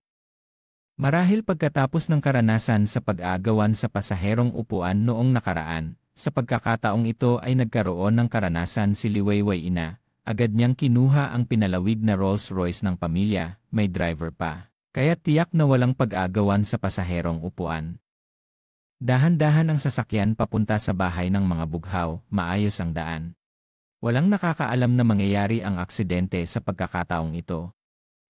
Marahil pagkatapos ng karanasan sa pag-aagawan sa pasaherong upuan noong nakaraan, sa pagkakataong ito ay nagkaroon ng karanasan si Liwayway ina, agad niyang kinuha ang pinalawig na Rolls Royce ng pamilya, may driver pa. Kaya tiyak na walang pag-aagawan sa pasaherong upuan. Dahan-dahan ang sasakyan papunta sa bahay ng mga bughaw, maayos ang daan. Walang nakakaalam na mangyayari ang aksidente sa pagkakataong ito.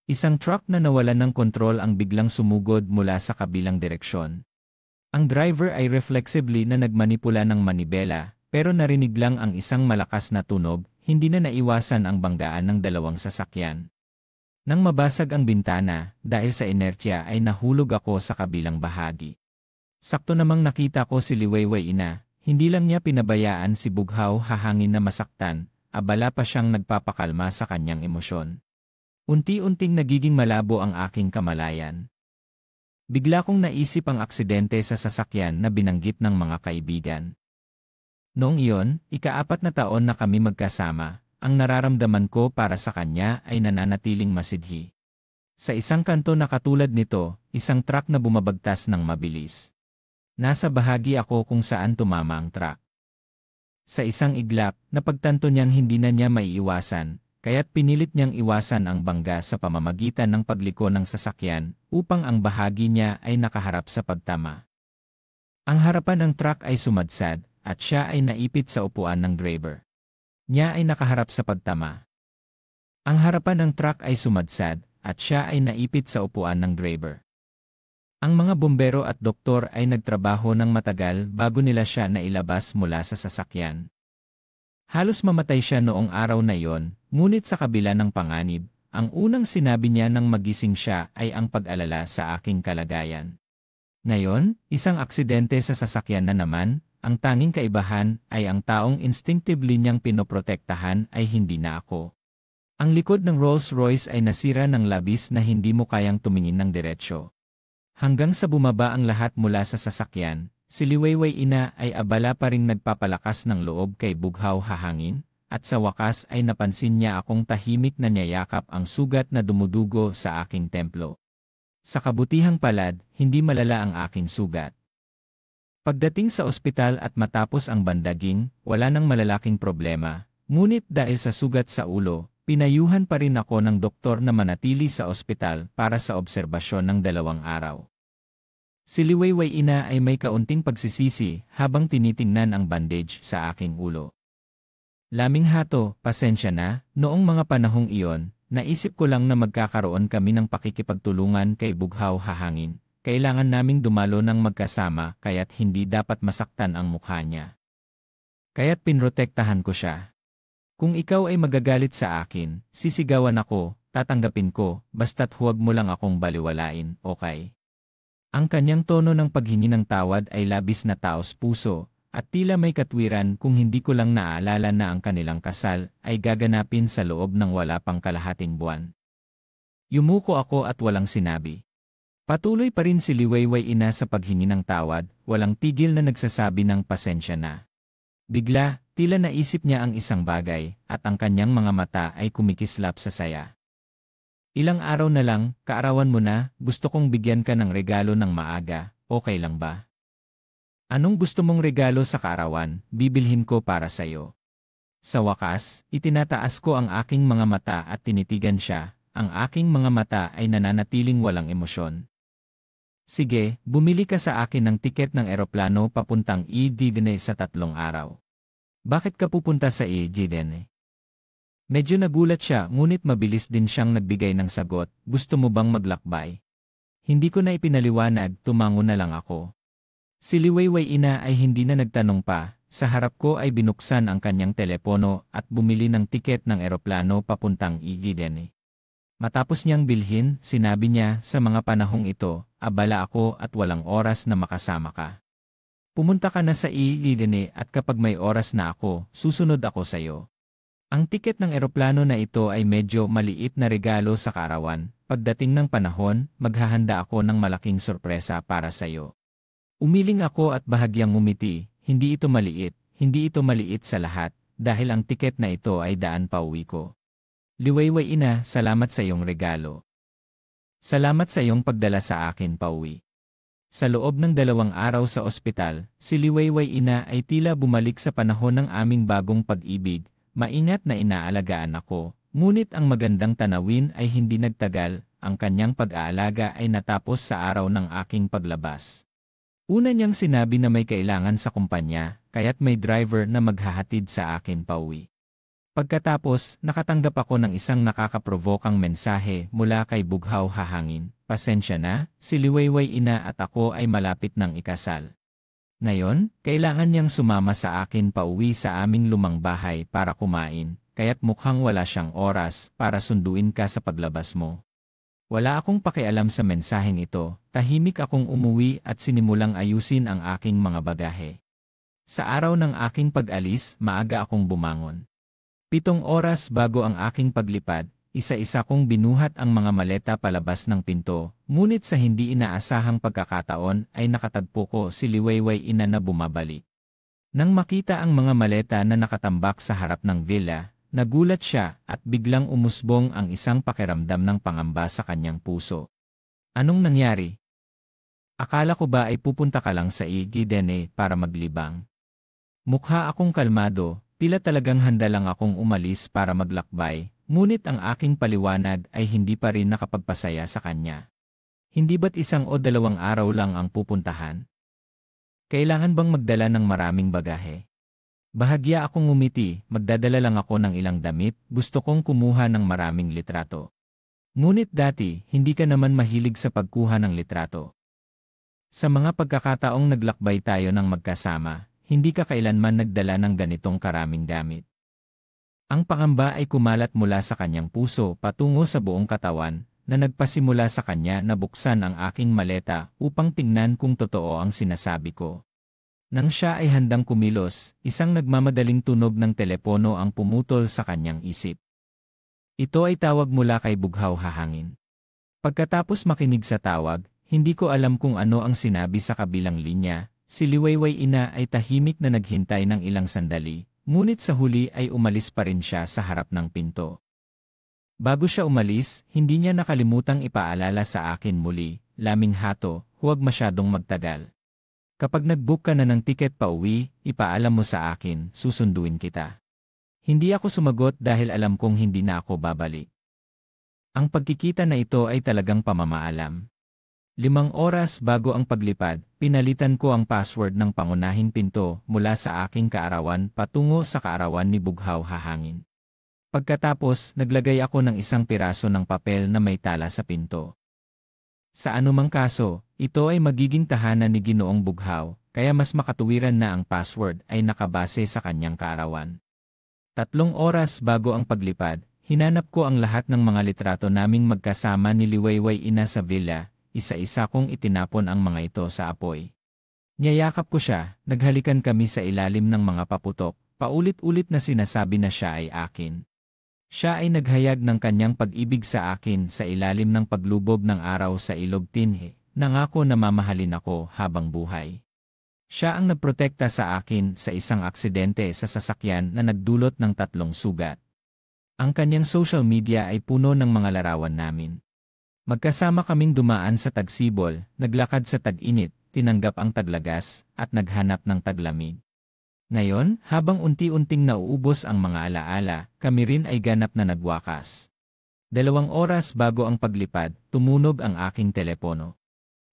Isang truck na nawalan ng kontrol ang biglang sumugod mula sa kabilang direksyon. Ang driver ay reflexively na nagmanipula ng manibela, pero narinig lang ang isang malakas na tunog, hindi na naiwasan ang banggaan ng dalawang sasakyan. Nang mabasag ang bintana, dahil sa inertya ay nahulog ako sa kabilang bahagi. Sakto namang nakita ko si Liwayway ina, hindi lang niya pinabayaan si Bughaw hahangin na masaktan, abala pa siyang nagpapakalma sa kanyang emosyon. Unti-unting nagiging malabo ang aking kamalayan. Bigla kong naisip ang aksidente sa sasakyan na binanggit ng mga kaibigan. Noong iyon, ika-4 na taon na kami magkasama, ang nararamdaman ko para sa kanya ay nananatiling masidhi. Sa isang kanto na katulad nito, isang truck na bumabagtas ng mabilis. Nasa bahagi ako kung saan tumama ang truck. Sa isang iglap, napagtanto niyang hindi na niya maiiwasan, kaya't pinilit niyang iwasan ang bangga sa pamamagitan ng pagliko ng sasakyan upang ang bahagi niya ay nakaharap sa pagtama. Ang harapan ng truck ay sumadsad at siya ay naipit sa upuan ng driver. Niya ay nakaharap sa pagtama. Ang harapan ng truck ay sumadsad at siya ay naipit sa upuan ng driver. Ang mga bombero at doktor ay nagtrabaho ng matagal bago nila siya nailabas mula sa sasakyan. Halos mamatay siya noong araw na iyon, ngunit sa kabila ng panganib, ang unang sinabi niya nang magising siya ay ang pag-alala sa aking kalagayan. Ngayon, isang aksidente sa sasakyan na naman, ang tanging kaibahan ay ang taong instinctively niyang pinoprotektahan ay hindi na ako. Ang likod ng Rolls Royce ay nasira ng labis na hindi mo kayang tumingin ng diretsyo. Hanggang sa bumaba ang lahat mula sa sasakyan, si Liwayway ina ay abala pa ring nagpapalakas ng loob kay Bughaw hahangin, at sa wakas ay napansin niya akong tahimik na niyayakap ang sugat na dumudugo sa aking templo. Sa kabutihang palad, hindi malala ang aking sugat. Pagdating sa ospital at matapos ang bandaging, wala nang malalaking problema, ngunit dahil sa sugat sa ulo, pinayuhan pa rin ako ng doktor na manatili sa ospital para sa obserbasyon ng 2 araw. Si Liwayway ina ay may kaunting pagsisisi habang tinitingnan ang bandage sa aking ulo. Laming hato, pasensya na, noong mga panahong iyon, naisip ko lang na magkakaroon kami ng pakikipagtulungan kay Bughaw Hahangin. Kailangan naming dumalo ng magkasama kaya't hindi dapat masaktan ang mukha niya. Kaya't pinrotektahan ko siya. Kung ikaw ay magagalit sa akin, sisigawan ako, tatanggapin ko, basta't huwag mo lang akong baliwalain, okay? Ang kanyang tono ng paghingi ng tawad ay labis na taos puso, at tila may katwiran kung hindi ko lang naaalala na ang kanilang kasal ay gaganapin sa loob ng wala pang kalahating buwan. Yumuko ako at walang sinabi. Patuloy pa rin si Liwayway Ina sa paghingi ng tawad, walang tigil na nagsasabi ng pasensya na. Bigla, tila naisip niya ang isang bagay, at ang kanyang mga mata ay kumikislap sa saya. Ilang araw na lang, kaarawan mo na, gusto kong bigyan ka ng regalo ng maaga, okay lang ba? Anong gusto mong regalo sa kaarawan, bibilhin ko para sa'yo. Sa wakas, itinataas ko ang aking mga mata at tinitigan siya, ang aking mga mata ay nananatiling walang emosyon. Sige, bumili ka sa akin ng tiket ng eroplano papuntang Edine sa 3 araw. Bakit ka pupunta sa Edine? Medyo nagulat siya ngunit mabilis din siyang nagbigay ng sagot, gusto mo bang maglakbay? Hindi ko na ipinaliwanag, tumango na lang ako. Si Liwayway Ina ay hindi na nagtanong pa, sa harap ko ay binuksan ang kanyang telepono at bumili ng tiket ng eroplano papuntang Edine. Matapos niyang bilhin, sinabi niya, sa mga panahong ito, abala ako at walang oras na makasama ka. Pumunta ka na sa Edine at kapag may oras na ako, susunod ako sa iyo. Ang tiket ng eroplano na ito ay medyo maliit na regalo sa kaarawan. Pagdating ng panahon, maghahanda ako ng malaking sorpresa para sa iyo. Umiling ako at bahagyang ngumiti, hindi ito maliit sa lahat, dahil ang tiket na ito ay daan pauwi ko. Liwayway Ina, salamat sa iyong regalo. Salamat sa iyong pagdala sa akin pauwi. Sa loob ng 2 araw sa ospital, si Liwayway Ina ay tila bumalik sa panahon ng aming bagong pag-ibig, maingat na inaalagaan ako, ngunit ang magandang tanawin ay hindi nagtagal, ang kanyang pag-aalaga ay natapos sa araw ng aking paglabas. Una niyang sinabi na may kailangan sa kumpanya, kaya't may driver na maghahatid sa akin pauwi. Pagkatapos, nakatanggap ako ng isang nakakaprovokang mensahe mula kay Bughaw Hahangin. Pasensya na, si Liwayway Ina at ako ay malapit ng ikasal. Ngayon, kailangan niyang sumama sa akin pauwi sa aming lumang bahay para kumain, kaya't mukhang wala siyang oras para sunduin ka sa paglabas mo. Wala akong pakialam sa mensaheng ito, tahimik akong umuwi at sinimulang ayusin ang aking mga bagahe. Sa araw ng aking pag-alis, maaga akong bumangon. 7 oras bago ang aking paglipad, isa-isa kong binuhat ang mga maleta palabas ng pinto, ngunit sa hindi inaasahang pagkakataon ay nakatagpo ko si Liwayway Ina na bumabalik. Nang makita ang mga maleta na nakatambak sa harap ng villa, nagulat siya at biglang umusbong ang isang pakiramdam ng pangamba sa kanyang puso. Anong nangyari? Akala ko ba ay pupunta ka lang sa Edine para maglibang? Mukha akong kalmado, tila talagang handa lang akong umalis para maglakbay, ngunit ang aking paliwanag ay hindi pa rin nakapagpasaya sa kanya. Hindi ba't 1 o 2 araw lang ang pupuntahan? Kailangan bang magdala ng maraming bagahe? Bahagya akong ngumiti, magdadala lang ako ng ilang damit, gusto kong kumuha ng maraming litrato. Ngunit dati, hindi ka naman mahilig sa pagkuha ng litrato. Sa mga pagkakataong naglakbay tayo ng magkasama, hindi ka kailanman nagdala ng ganitong karaming gamit. Ang pangamba ay kumalat mula sa kanyang puso patungo sa buong katawan, na nagpasimula sa kanya na buksan ang aking maleta upang tingnan kung totoo ang sinasabi ko. Nang siya ay handang kumilos, isang nagmamadaling tunog ng telepono ang pumutol sa kanyang isip. Ito ay tawag mula kay Bughaw Hahangin. Pagkatapos makinig sa tawag, hindi ko alam kung ano ang sinabi sa kabilang linya. Si Liwayway Ina ay tahimik na naghintay ng ilang sandali, ngunit sa huli ay umalis pa rin siya sa harap ng pinto. Bago siya umalis, hindi niya nakalimutang ipaalala sa akin muli, laming hato, huwag masyadong magtagal. Kapag nag-book ka na ng tiket pa uwi, ipaalam mo sa akin, susunduin kita. Hindi ako sumagot dahil alam kong hindi na ako babalik. Ang pagkikita na ito ay talagang pamamaalam. 5 oras bago ang paglipad, pinalitan ko ang password ng pangunahing pinto mula sa aking kaarawan patungo sa kaarawan ni Bughaw Hahangin. Pagkatapos, naglagay ako ng isang piraso ng papel na may tala sa pinto. Sa anumang kaso, ito ay magiging tahanan ni Ginoong Bughaw, kaya mas makatuwiran na ang password ay nakabase sa kanyang kaarawan. 3 oras bago ang paglipad, hinanap ko ang lahat ng mga litrato naming magkasama ni Liwayway Ina sa villa, isa-isa kong itinapon ang mga ito sa apoy. Niyayakap ko siya, naghalikan kami sa ilalim ng mga paputok, paulit-ulit na sinasabi na siya ay akin. Siya ay naghayag ng kanyang pag-ibig sa akin sa ilalim ng paglubog ng araw sa Ilog Tinhe, nangako na mamahalin ako habang buhay. Siya ang nagprotekta sa akin sa isang aksidente sa sasakyan na nagdulot ng 3 sugat. Ang kanyang social media ay puno ng mga larawan namin. Magkasama kaming dumaan sa tagsibol, naglakad sa tag-init, tinanggap ang taglagas, at naghanap ng taglamig. Ngayon, habang unti-unting nauubos ang mga alaala, kami rin ay ganap na nagwakas. 2 oras bago ang paglipad, tumunog ang aking telepono.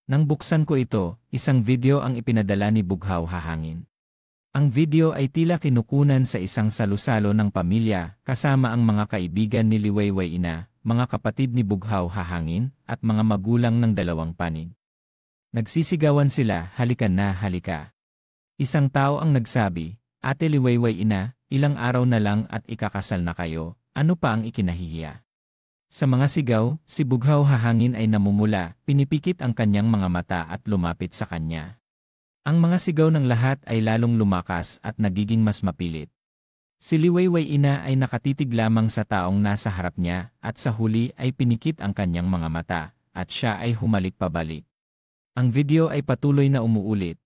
Nang buksan ko ito, isang video ang ipinadala ni Bughaw Hahangin. Ang video ay tila kinukunan sa isang salusalo ng pamilya, kasama ang mga kaibigan ni Liwayway Ina, mga kapatid ni Bughaw Hahangin, at mga magulang ng 2 panig. Nagsisigawan sila, "Halika na, halika." Isang tao ang nagsabi, "Ate Liwayway Ina, ilang araw na lang at ikakasal na kayo, ano pa ang ikinahihiya?" Sa mga sigaw, si Bughaw Hahangin ay namumula, pinipikit ang kanyang mga mata at lumapit sa kanya. Ang mga sigaw ng lahat ay lalong lumakas at nagiging mas mapilit. Si Liwayway Ina ay nakatitig lamang sa taong nasa harap niya at sa huli ay pinikit ang kanyang mga mata at siya ay humalik pabalik. Ang video ay patuloy na umuulit.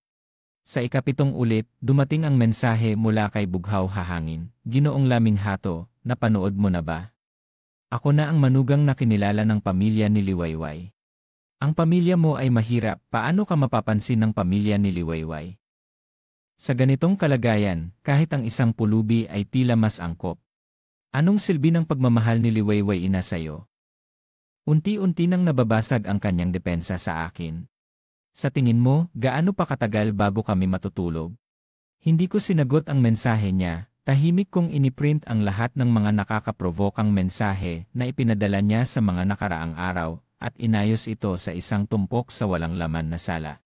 Sa ika-7 ulit, dumating ang mensahe mula kay Bughaw Hahangin, "Ginoong Laminghato, napanood mo na ba? Ako na ang manugang na kinilala ng pamilya ni Liwayway. Ang pamilya mo ay mahirap, paano ka mapapansin ng pamilya ni Liwayway? Sa ganitong kalagayan, kahit ang isang pulubi ay tila mas angkop. Anong silbi ng pagmamahal ni Liwayway Ina sa'yo?" Unti-unti nang nababasag ang kanyang depensa sa akin. "Sa tingin mo, gaano pa katagal bago kami matutulog?" Hindi ko sinagot ang mensahe niya, tahimik kong iniprint ang lahat ng mga nakakaprovokang mensahe na ipinadala niya sa mga nakaraang araw at inayos ito sa isang tumpok sa walang laman na sala.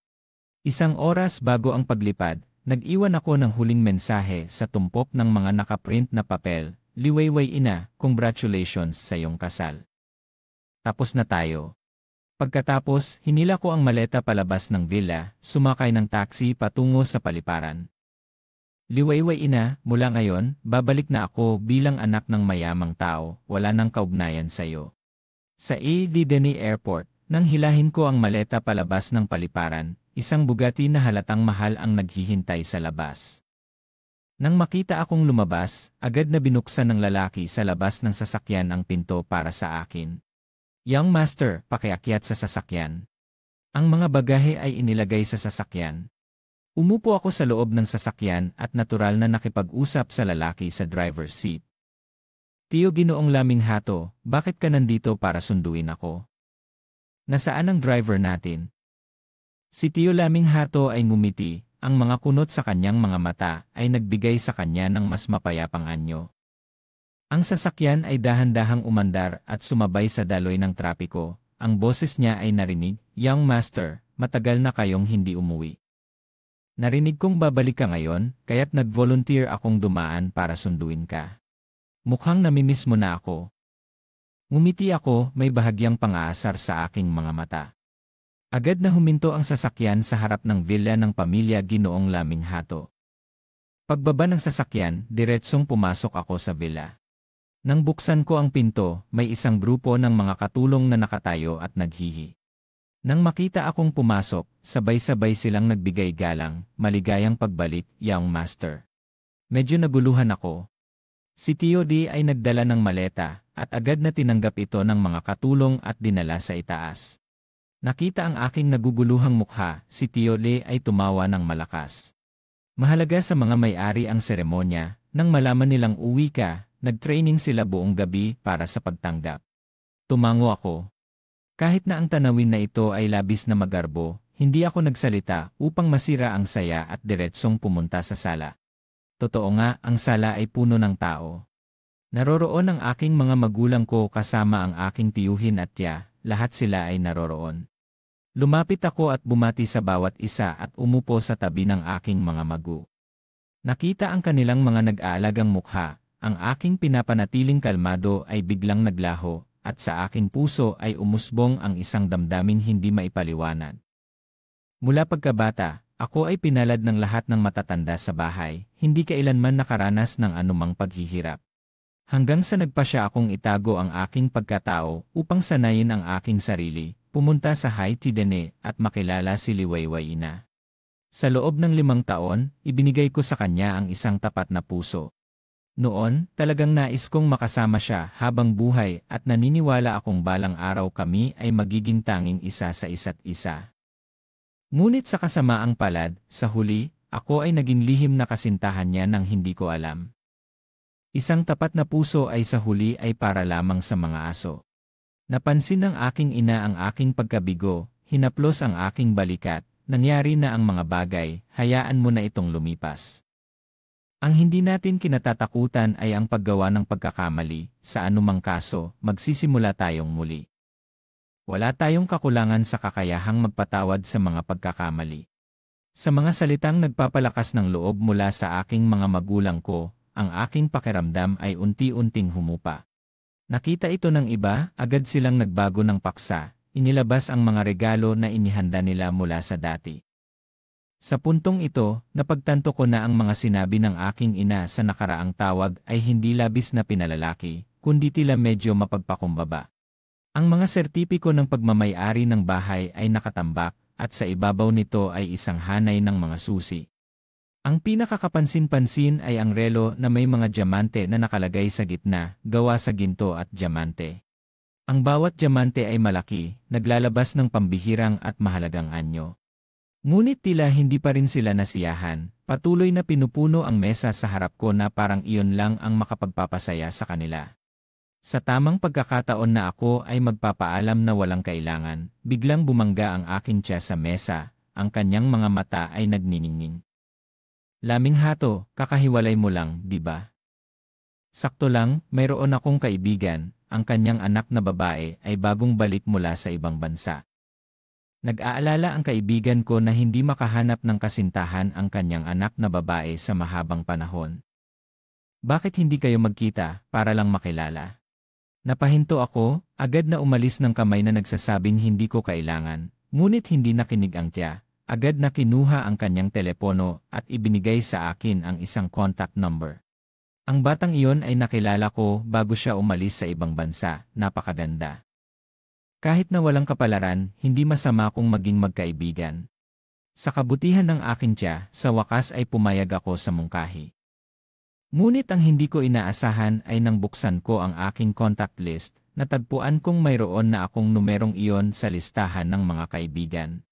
1 oras bago ang paglipad, nag-iwan ako ng huling mensahe sa tumpok ng mga nakaprint na papel, "Liwayway Ina, congratulations sa iyong kasal. Tapos na tayo." Pagkatapos, hinila ko ang maleta palabas ng villa, sumakay ng taxi patungo sa paliparan. "Liwayway Ina, mula ngayon, babalik na ako bilang anak ng mayamang tao, wala nang kaugnayan sa iyo." Sa Denis Airport, nang hilahin ko ang maleta palabas ng paliparan, isang Bugatti na halatang mahal ang naghihintay sa labas. Nang makita akong lumabas, agad na binuksan ng lalaki sa labas ng sasakyan ang pinto para sa akin. "Young Master, pakiakyat sa sasakyan." Ang mga bagahe ay inilagay sa sasakyan. Umupo ako sa loob ng sasakyan at natural na nakipag-usap sa lalaki sa driver's seat. "Tiyo Ginoong Laminghato, bakit ka nandito para sunduin ako? Nasaan ang driver natin?" Si Tiyo Laminghato ay ngumiti, ang mga kunot sa kanyang mga mata ay nagbigay sa kanya ng mas mapayapang anyo. Ang sasakyan ay dahan-dahang umandar at sumabay sa daloy ng trapiko. Ang boses niya ay narinig, "Young Master, matagal na kayong hindi umuwi. Narinig kong babalik ka ngayon, kaya't nag-volunteer akong dumaan para sunduin ka. Mukhang namimiss mo na ako." Ngumiti ako, may bahagyang pang-aasar sa aking mga mata. Agad na huminto ang sasakyan sa harap ng villa ng pamilya Ginoong Laminghato. Pagbaba ng sasakyan, diretsong pumasok ako sa villa. Nang buksan ko ang pinto, may isang grupo ng mga katulong na nakatayo at naghihi. Nang makita akong pumasok, sabay-sabay silang nagbigay galang, "Maligayang pagbalik, Young Master." Medyo naguluhan ako. Si Tio D ay nagdala ng maleta at agad na tinanggap ito ng mga katulong at dinala sa itaas. Nakita ang aking naguguluhang mukha, si Tio D ay tumawa ng malakas. Mahalaga sa mga may-ari ang seremonya, nang malaman nilang uwi ka, nag-training sila buong gabi para sa pagtanggap. Tumango ako. Kahit na ang tanawin na ito ay labis na magarbo, hindi ako nagsalita upang masira ang saya at diretsong pumunta sa sala. Totoo nga, ang sala ay puno ng tao. Naroroon ang aking mga magulang ko kasama ang aking tiyuhin at tiya, lahat sila ay naroroon. Lumapit ako at bumati sa bawat isa at umupo sa tabi ng aking mga magu. Nakita ang kanilang mga nag-aalagang mukha, ang aking pinapanatiling kalmado ay biglang naglaho, at sa aking puso ay umusbong ang isang damdaming hindi maipaliwanag. Mula pagkabata, ako ay pinalad ng lahat ng matatanda sa bahay, hindi kailanman nakaranas ng anumang paghihirap. Hanggang sa nagpasya akong itago ang aking pagkatao upang sanayin ang aking sarili, pumunta sa Haiti Dene at makilala si Liwayway Ina. Sa loob ng 5 taon, ibinigay ko sa kanya ang isang tapat na puso. Noon, talagang nais kong makasama siya habang buhay at naniniwala akong balang araw kami ay magiging tanging isa sa isa't isa. Ngunit sa kasamaang palad, sa huli, ako ay naging lihim na kasintahan niya nang hindi ko alam. Isang tapat na puso ay sa huli ay para lamang sa mga aso. Napansin ng aking ina ang aking pagkabigo, hinaplos ang aking balikat, nangyari na ang mga bagay, hayaan mo na itong lumipas. Ang hindi natin kinatatakutan ay ang paggawa ng pagkakamali, sa anumang kaso, magsisimula tayong muli. Wala tayong kakulangan sa kakayahang magpatawad sa mga pagkakamali. Sa mga salitang nagpapalakas ng loob mula sa aking mga magulang ko, ang aking pakiramdam ay unti-unting humupa. Nakita ito ng iba, agad silang nagbago ng paksa, inilabas ang mga regalo na inihanda nila mula sa dati. Sa puntong ito, napagtanto ko na ang mga sinabi ng aking ina sa nakaraang tawag ay hindi labis na pinalalaki, kundi tila medyo mapagpakumbaba. Ang mga sertipiko ng pagmamay-ari ng bahay ay nakatambak, at sa ibabaw nito ay isang hanay ng mga susi. Ang pinakakapansin-pansin ay ang relo na may mga diamante na nakalagay sa gitna, gawa sa ginto at diamante. Ang bawat diamante ay malaki, naglalabas ng pambihirang at mahalagang anyo. Ngunit tila hindi pa rin sila nasiyahan, patuloy na pinupuno ang mesa sa harap ko na parang iyon lang ang makapagpapasaya sa kanila. Sa tamang pagkakataon na ako ay magpapaalam na walang kailangan, biglang bumangga ang aking tiya sa mesa, ang kanyang mga mata ay nagniningning. Laming hato, kakahiwalay mo lang, di ba? Sakto lang, mayroon akong kaibigan, ang kanyang anak na babae ay bagong balik mula sa ibang bansa. Nag-aalala ang kaibigan ko na hindi makahanap ng kasintahan ang kanyang anak na babae sa mahabang panahon. Bakit hindi kayo magkita, para lang makilala? Napahinto ako, agad na umalis ng kamay na nagsasabing hindi ko kailangan, ngunit hindi nakinig ang tiya. Agad na kinuha ang kanyang telepono at ibinigay sa akin ang isang contact number. Ang batang iyon ay nakilala ko bago siya umalis sa ibang bansa, napakaganda. Kahit na walang kapalaran, hindi masama kung maging magkaibigan. Sa kabutihan ng akin tiya, sa wakas ay pumayag ako sa mungkahi. Ngunit ang hindi ko inaasahan ay nang buksan ko ang aking contact list, natagpuan kong mayroon na akong numerong iyon sa listahan ng mga kaibigan.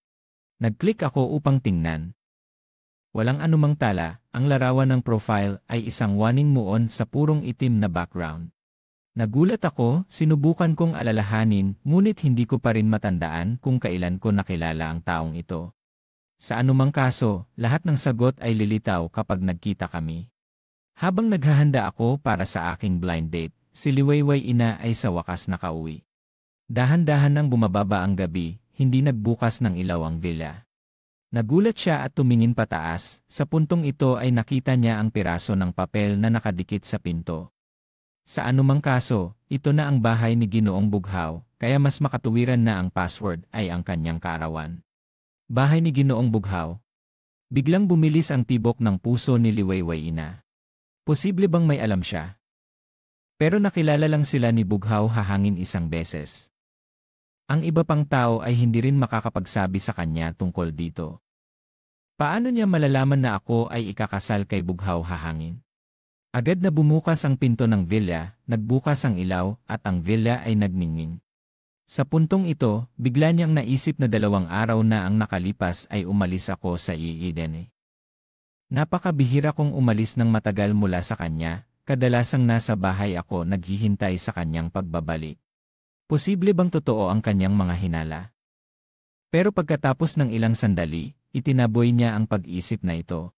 Nag-click ako upang tingnan. Walang anumang tala, ang larawan ng profile ay isang waning muon sa purong itim na background. Nagulat ako, sinubukan kong alalahanin, ngunit hindi ko pa rin matandaan kung kailan ko nakilala ang taong ito. Sa anumang kaso, lahat ng sagot ay lilitaw kapag nagkita kami. Habang naghahanda ako para sa aking blind date, si Liwayway Ina ay sa wakas nakauwi. Dahan-dahan nang bumababa ang gabi, hindi nagbukas ng ilaw ang villa. Nagulat siya at tumingin pataas, sa puntong ito ay nakita niya ang piraso ng papel na nakadikit sa pinto. Sa anumang kaso, ito na ang bahay ni Ginoong Bughaw, kaya mas makatuwiran na ang password ay ang kanyang kaarawan. Bahay ni Ginoong Bughaw. Biglang bumilis ang tibok ng puso ni Liwayway Ina. Posible bang may alam siya? Pero nakilala lang sila ni Bughaw hahangin isang beses. Ang iba pang tao ay hindi rin makakapagsabi sa kanya tungkol dito. Paano niya malalaman na ako ay ikakasal kay Bughaw hahangin? Agad na bumukas ang pinto ng villa, nagbukas ang ilaw, at ang villa ay nagningning. Sa puntong ito, bigla niyang naisip na 2 araw na ang nakalipas ay umalis ako sa Eden. Napakabihira kong umalis ng matagal mula sa kanya, kadalasang nasa bahay ako naghihintay sa kanyang pagbabalik. Posible bang totoo ang kanyang mga hinala? Pero pagkatapos ng ilang sandali, itinaboy niya ang pag-isip na ito.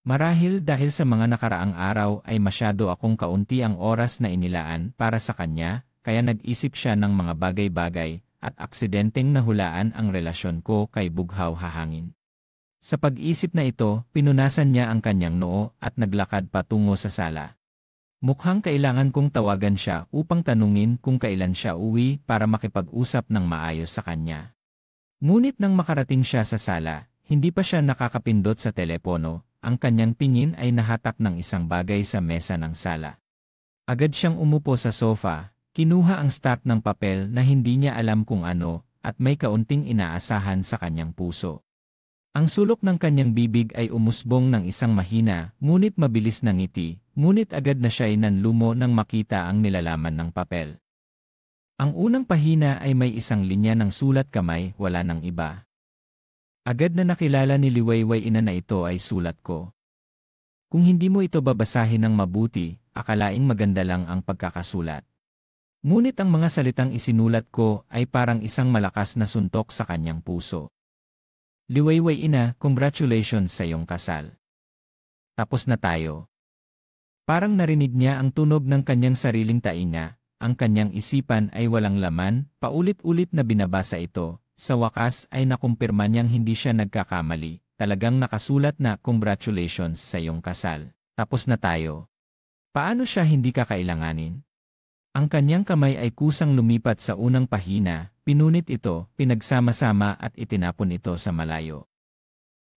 Marahil dahil sa mga nakaraang araw ay masyado akong kaunti ang oras na inilaan para sa kanya, kaya nag-isip siya ng mga bagay-bagay at aksidenteng nahulaan ang relasyon ko kay Bughaw Hahangin. Sa pag-isip na ito, pinunasan niya ang kanyang noo at naglakad patungo sa sala. Mukhang kailangan kong tawagan siya upang tanungin kung kailan siya uwi para makipag-usap ng maayos sa kanya. Ngunit nang makarating siya sa sala, hindi pa siya nakakapindot sa telepono, ang kanyang tingin ay nahatak ng isang bagay sa mesa ng sala. Agad siyang umupo sa sofa, kinuha ang stack ng papel na hindi niya alam kung ano, at may kaunting inaasahan sa kanyang puso. Ang sulok ng kanyang bibig ay umusbong ng isang mahina, ngunit mabilis na ngiti, ngunit agad na siya'y nanlumo nang makita ang nilalaman ng papel. Ang unang pahina ay may isang linya ng sulat kamay, wala nang iba. Agad na nakilala ni Liwayway Ina na ito ay sulat ko. Kung hindi mo ito babasahin ng mabuti, akalaing maganda lang ang pagkakasulat. Ngunit ang mga salitang isinulat ko ay parang isang malakas na suntok sa kanyang puso. Liwayway Ina, congratulations sa iyong kasal. Tapos na tayo. Parang narinig niya ang tunog ng kanyang sariling tainga, ang kanyang isipan ay walang laman, paulit-ulit na binabasa ito, sa wakas ay nakumpirma niyang hindi siya nagkakamali, talagang nakasulat na congratulations sa iyong kasal. Tapos na tayo. Paano siya hindi kakailanganin? Ang kanyang kamay ay kusang lumipat sa unang pahina, pinunit ito, pinagsama-sama at itinapon ito sa malayo.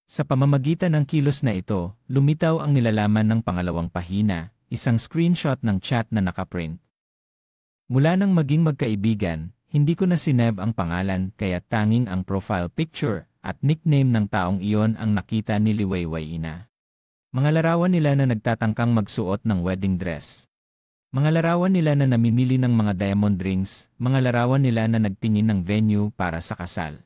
Sa pamamagitan ng kilos na ito, lumitaw ang nilalaman ng pangalawang pahina, isang screenshot ng chat na nakaprint. Mula nang maging magkaibigan, hindi ko na sinave ang pangalan kaya tanging ang profile picture at nickname ng taong iyon ang nakita ni Liwayway Ina. Mga larawan nila na nagtatangkang magsuot ng wedding dress. Mga larawan nila na namimili ng mga diamond rings, mga larawan nila na nagtingin ng venue para sa kasal.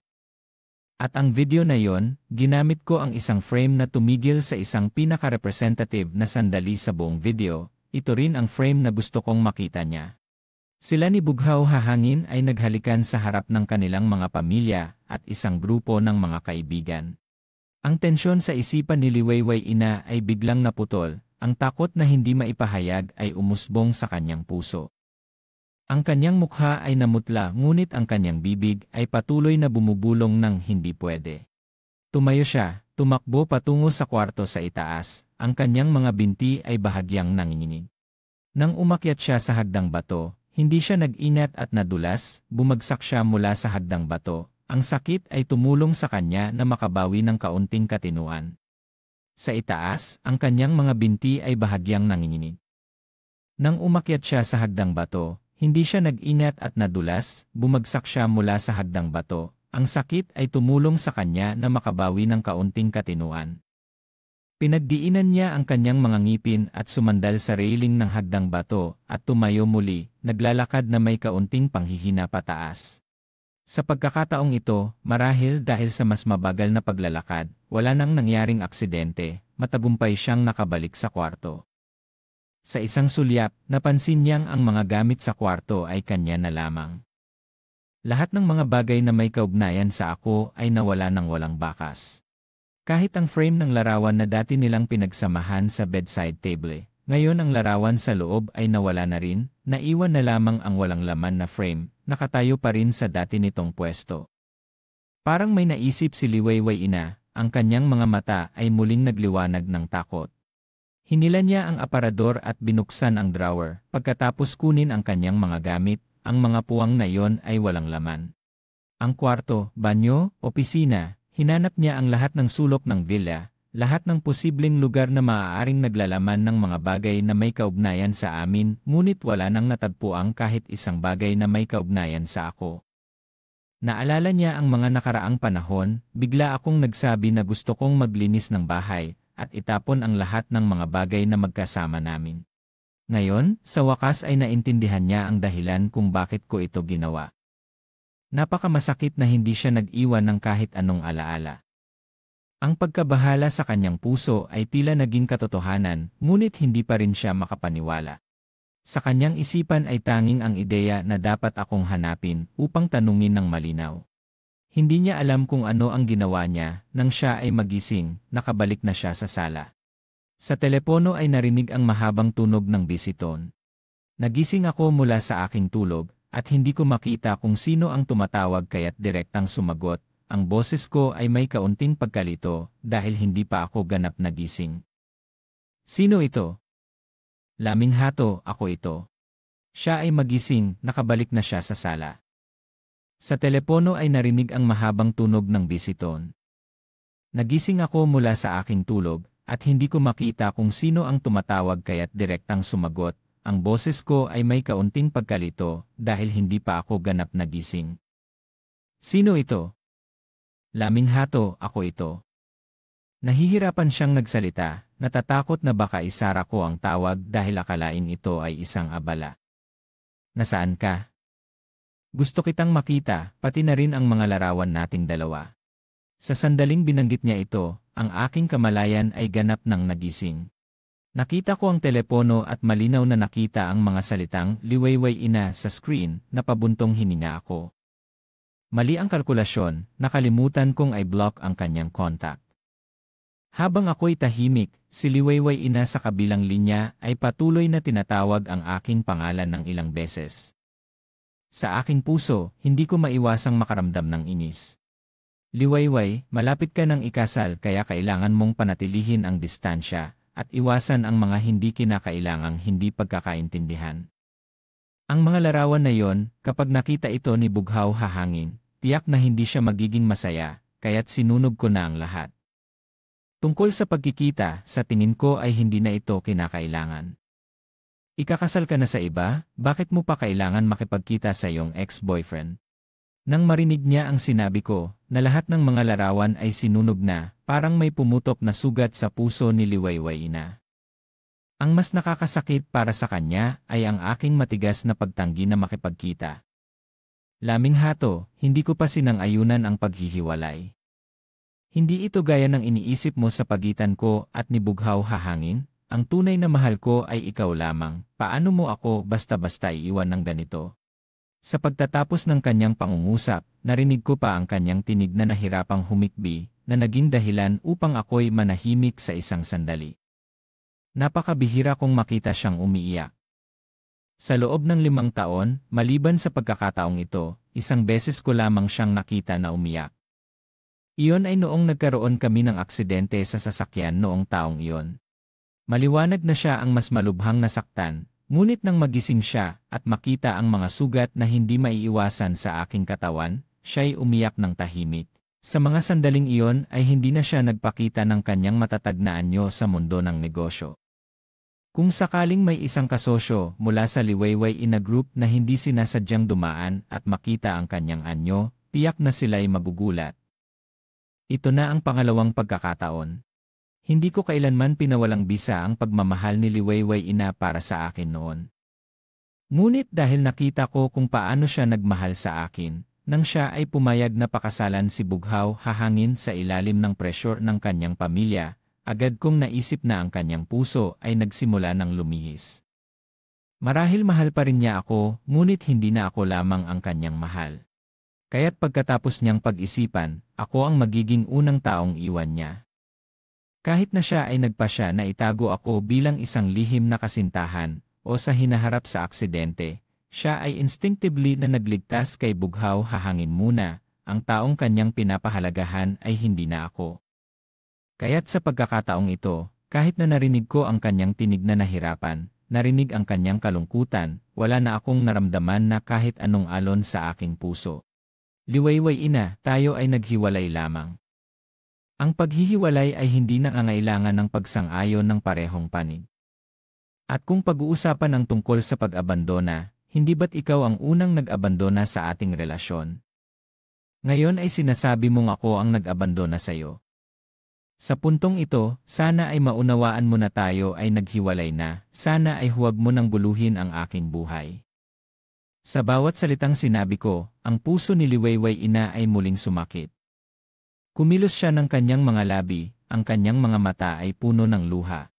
At ang video na yon, ginamit ko ang isang frame na tumigil sa isang pinaka-representative na sandali sa buong video, ito rin ang frame na gusto kong makita niya. Sila ni Bughaw Hahangin ay naghalikan sa harap ng kanilang mga pamilya at isang grupo ng mga kaibigan. Ang tensyon sa isipan ni Liwayway Ina ay biglang naputol. Ang takot na hindi maipahayag ay umusbong sa kanyang puso. Ang kanyang mukha ay namutla ngunit ang kanyang bibig ay patuloy na bumubulong ng hindi pwede. Tumayo siya, tumakbo patungo sa kwarto sa itaas, ang kanyang mga binti ay bahagyang nanginginig. Nang umakyat siya sa hagdang bato, hindi siya nag-inat at nadulas, bumagsak siya mula sa hagdang bato. Ang sakit ay tumulong sa kanya na makabawi ng kaunting katinuan. Sa itaas, ang kanyang mga binti ay bahagyang nanginginig. Nang umakyat siya sa hagdang bato, hindi siya nag-inat at nadulas, bumagsak siya mula sa hagdang bato. Ang sakit ay tumulong sa kanya na makabawi ng kaunting katinuan. Pinagdiinan niya ang kanyang mga ngipin at sumandal sa railing ng hagdang bato at tumayo muli, naglalakad na may kaunting panghihina pataas. Sa pagkakataong ito, marahil dahil sa mas mabagal na paglalakad, wala nang nangyaring aksidente, matagumpay siyang nakabalik sa kwarto. Sa isang sulyap, napansin niyang ang mga gamit sa kwarto ay kanya na lamang. Lahat ng mga bagay na may kaugnayan sa ako ay nawala ng walang bakas. Kahit ang frame ng larawan na dati nilang pinagsamahan sa bedside table, ngayon ang larawan sa loob ay nawala na rin, naiwan na lamang ang walang laman na frame, nakatayo pa rin sa dati nitong pwesto. Parang may naisip si Liwayway Ina, ang kanyang mga mata ay muling nagliwanag ng takot. Hinila niya ang aparador at binuksan ang drawer, pagkatapos kunin ang kanyang mga gamit, ang mga puwang na iyon ay walang laman. Ang kwarto, banyo, opisina, hinanap niya ang lahat ng sulok ng villa, lahat ng posibleng lugar na maaaring naglalaman ng mga bagay na may kaugnayan sa amin, ngunit wala nang natagpuang kahit isang bagay na may kaugnayan sa ako. Naalala niya ang mga nakaraang panahon, bigla akong nagsabi na gusto kong maglinis ng bahay, at itapon ang lahat ng mga bagay na magkasama namin. Ngayon, sa wakas ay naintindihan niya ang dahilan kung bakit ko ito ginawa. Napakamasakit na hindi siya nag-iwan ng kahit anong alaala. Ang pagkabahala sa kanyang puso ay tila naging katotohanan, ngunit hindi pa rin siya makapaniwala. Sa kanyang isipan ay tanging ang ideya na dapat akong hanapin upang tanungin ng malinaw. Hindi niya alam kung ano ang ginawa niya nang siya ay magising, nakabalik na siya sa sala. Sa telepono ay narinig ang mahabang tunog ng bisiton. Nagising ako mula sa aking tulog at hindi ko makita kung sino ang tumatawag kaya't direktang sumagot. Ang boses ko ay may kaunting pagkalito dahil hindi pa ako ganap na gising. Sino ito? Laminghato, ako ito. Siya ay magising, nakabalik na siya sa sala. Sa telepono ay narinig ang mahabang tunog ng bisiton. Nagising ako mula sa aking tulog at hindi ko makita kung sino ang tumatawag kaya't direktang sumagot. Ang boses ko ay may kaunting pagkalito dahil hindi pa ako ganap na gising. Sino ito? Laminghato, ako ito. Nahihirapan siyang nagsalita, natatakot na baka isara ko ang tawag dahil akalain ito ay isang abala. Nasaan ka? Gusto kitang makita, pati na rin ang mga larawan nating dalawa. Sa sandaling binanggit niya ito, ang aking kamalayan ay ganap ng nagising. Nakita ko ang telepono at malinaw na nakita ang mga salitang liwayway ina sa screen na pabuntong hininga ako. Mali ang kalkulasyon, nakalimutan kong i-block ang kanyang contact. Habang ako'y tahimik, si Liwayway ina sa kabilang linya ay patuloy na tinatawag ang aking pangalan ng ilang beses. Sa aking puso, hindi ko maiwasang makaramdam ng inis. Liwayway, malapit ka ng ikasal kaya kailangan mong panatilihin ang distansya at iwasan ang mga hindi kinakailangang hindi pagkakaintindihan. Ang mga larawan na yon, kapag nakita ito ni Bughaw hahangin, tiyak na hindi siya magiging masaya, kaya't sinunog ko na ang lahat. Tungkol sa pagkikita, sa tingin ko ay hindi na ito kinakailangan. Ikakasal ka na sa iba, bakit mo pa kailangan makipagkita sa iyong ex-boyfriend? Nang marinig niya ang sinabi ko, na lahat ng mga larawan ay sinunog na, parang may pumutok na sugat sa puso ni Liwayway ina. Ang mas nakakasakit para sa kanya ay ang aking matigas na pagtanggi na makipagkita. Laminghato, hindi ko pa sinang-ayunan ang paghihiwalay. Hindi ito gaya ng iniisip mo sa pagitan ko at ni Bughaw hahangin. Ang tunay na mahal ko ay ikaw lamang. Paano mo ako basta-basta iiwan ng ganito? Sa pagtatapos ng kanyang pangungusap, narinig ko pa ang kanyang tinig na nahirapang humikbi, na naging dahilan upang ako'y manahimik sa isang sandali. Napakabihira kong makita siyang umiiyak. Sa loob ng 5 taon, maliban sa pagkakataong ito, isang beses ko lamang siyang nakita na umiyak. Iyon ay noong nagkaroon kami ng aksidente sa sasakyan noong taong iyon. Maliwanag na siya ang mas malubhang nasaktan, ngunit nang magising siya at makita ang mga sugat na hindi maiiwasan sa aking katawan, siya'y umiyak ng tahimik. Sa mga sandaling iyon ay hindi na siya nagpakita ng kanyang matatag na anyo sa mundo ng negosyo. Kung sakaling may isang kasosyo mula sa Liwayway ina group na hindi sinasadyang dumaan at makita ang kanyang anyo, tiyak na sila'y magugulat. Ito na ang pangalawang pagkakataon. Hindi ko kailanman pinawalang bisa ang pagmamahal ni Liwayway ina para sa akin noon. Ngunit dahil nakita ko kung paano siya nagmahal sa akin, nang siya ay pumayag na pakasalan si Bughaw hahangin sa ilalim ng pressure ng kanyang pamilya, agad kong naisip na ang kanyang puso ay nagsimula ng lumihis. Marahil mahal pa rin niya ako, ngunit hindi na ako lamang ang kanyang mahal. Kaya't pagkatapos niyang pag-isipan, ako ang magiging unang taong iwan niya. Kahit na siya ay nagpasya na itago ako bilang isang lihim na kasintahan o sa hinaharap sa aksidente, siya ay instinctively na nagligtas kay Bughaw hahangin muna, ang taong kanyang pinapahalagahan ay hindi na ako. Kaya't sa pagkakataong ito, kahit na narinig ko ang kanyang tinig na nahirapan, narinig ang kanyang kalungkutan, wala na akong naramdaman na kahit anong alon sa aking puso. Liwayway ina, tayo ay naghiwalay lamang. Ang paghihiwalay ay hindi nangangailangan ng pagsang-ayon ng parehong panig. At kung pag-uusapan ang tungkol sa pag-abandona, hindi ba't ikaw ang unang nag-abandona sa ating relasyon? Ngayon ay sinasabi mong ako ang nag-abandona sa iyo. Sa puntong ito, sana ay maunawaan mo na tayo ay naghiwalay na, sana ay huwag mo nang buluhin ang aking buhay. Sa bawat salitang sinabi ko, ang puso ni Liwayway ina ay muling sumakit. Kumilos siya ng kanyang mga labi, ang kanyang mga mata ay puno ng luha.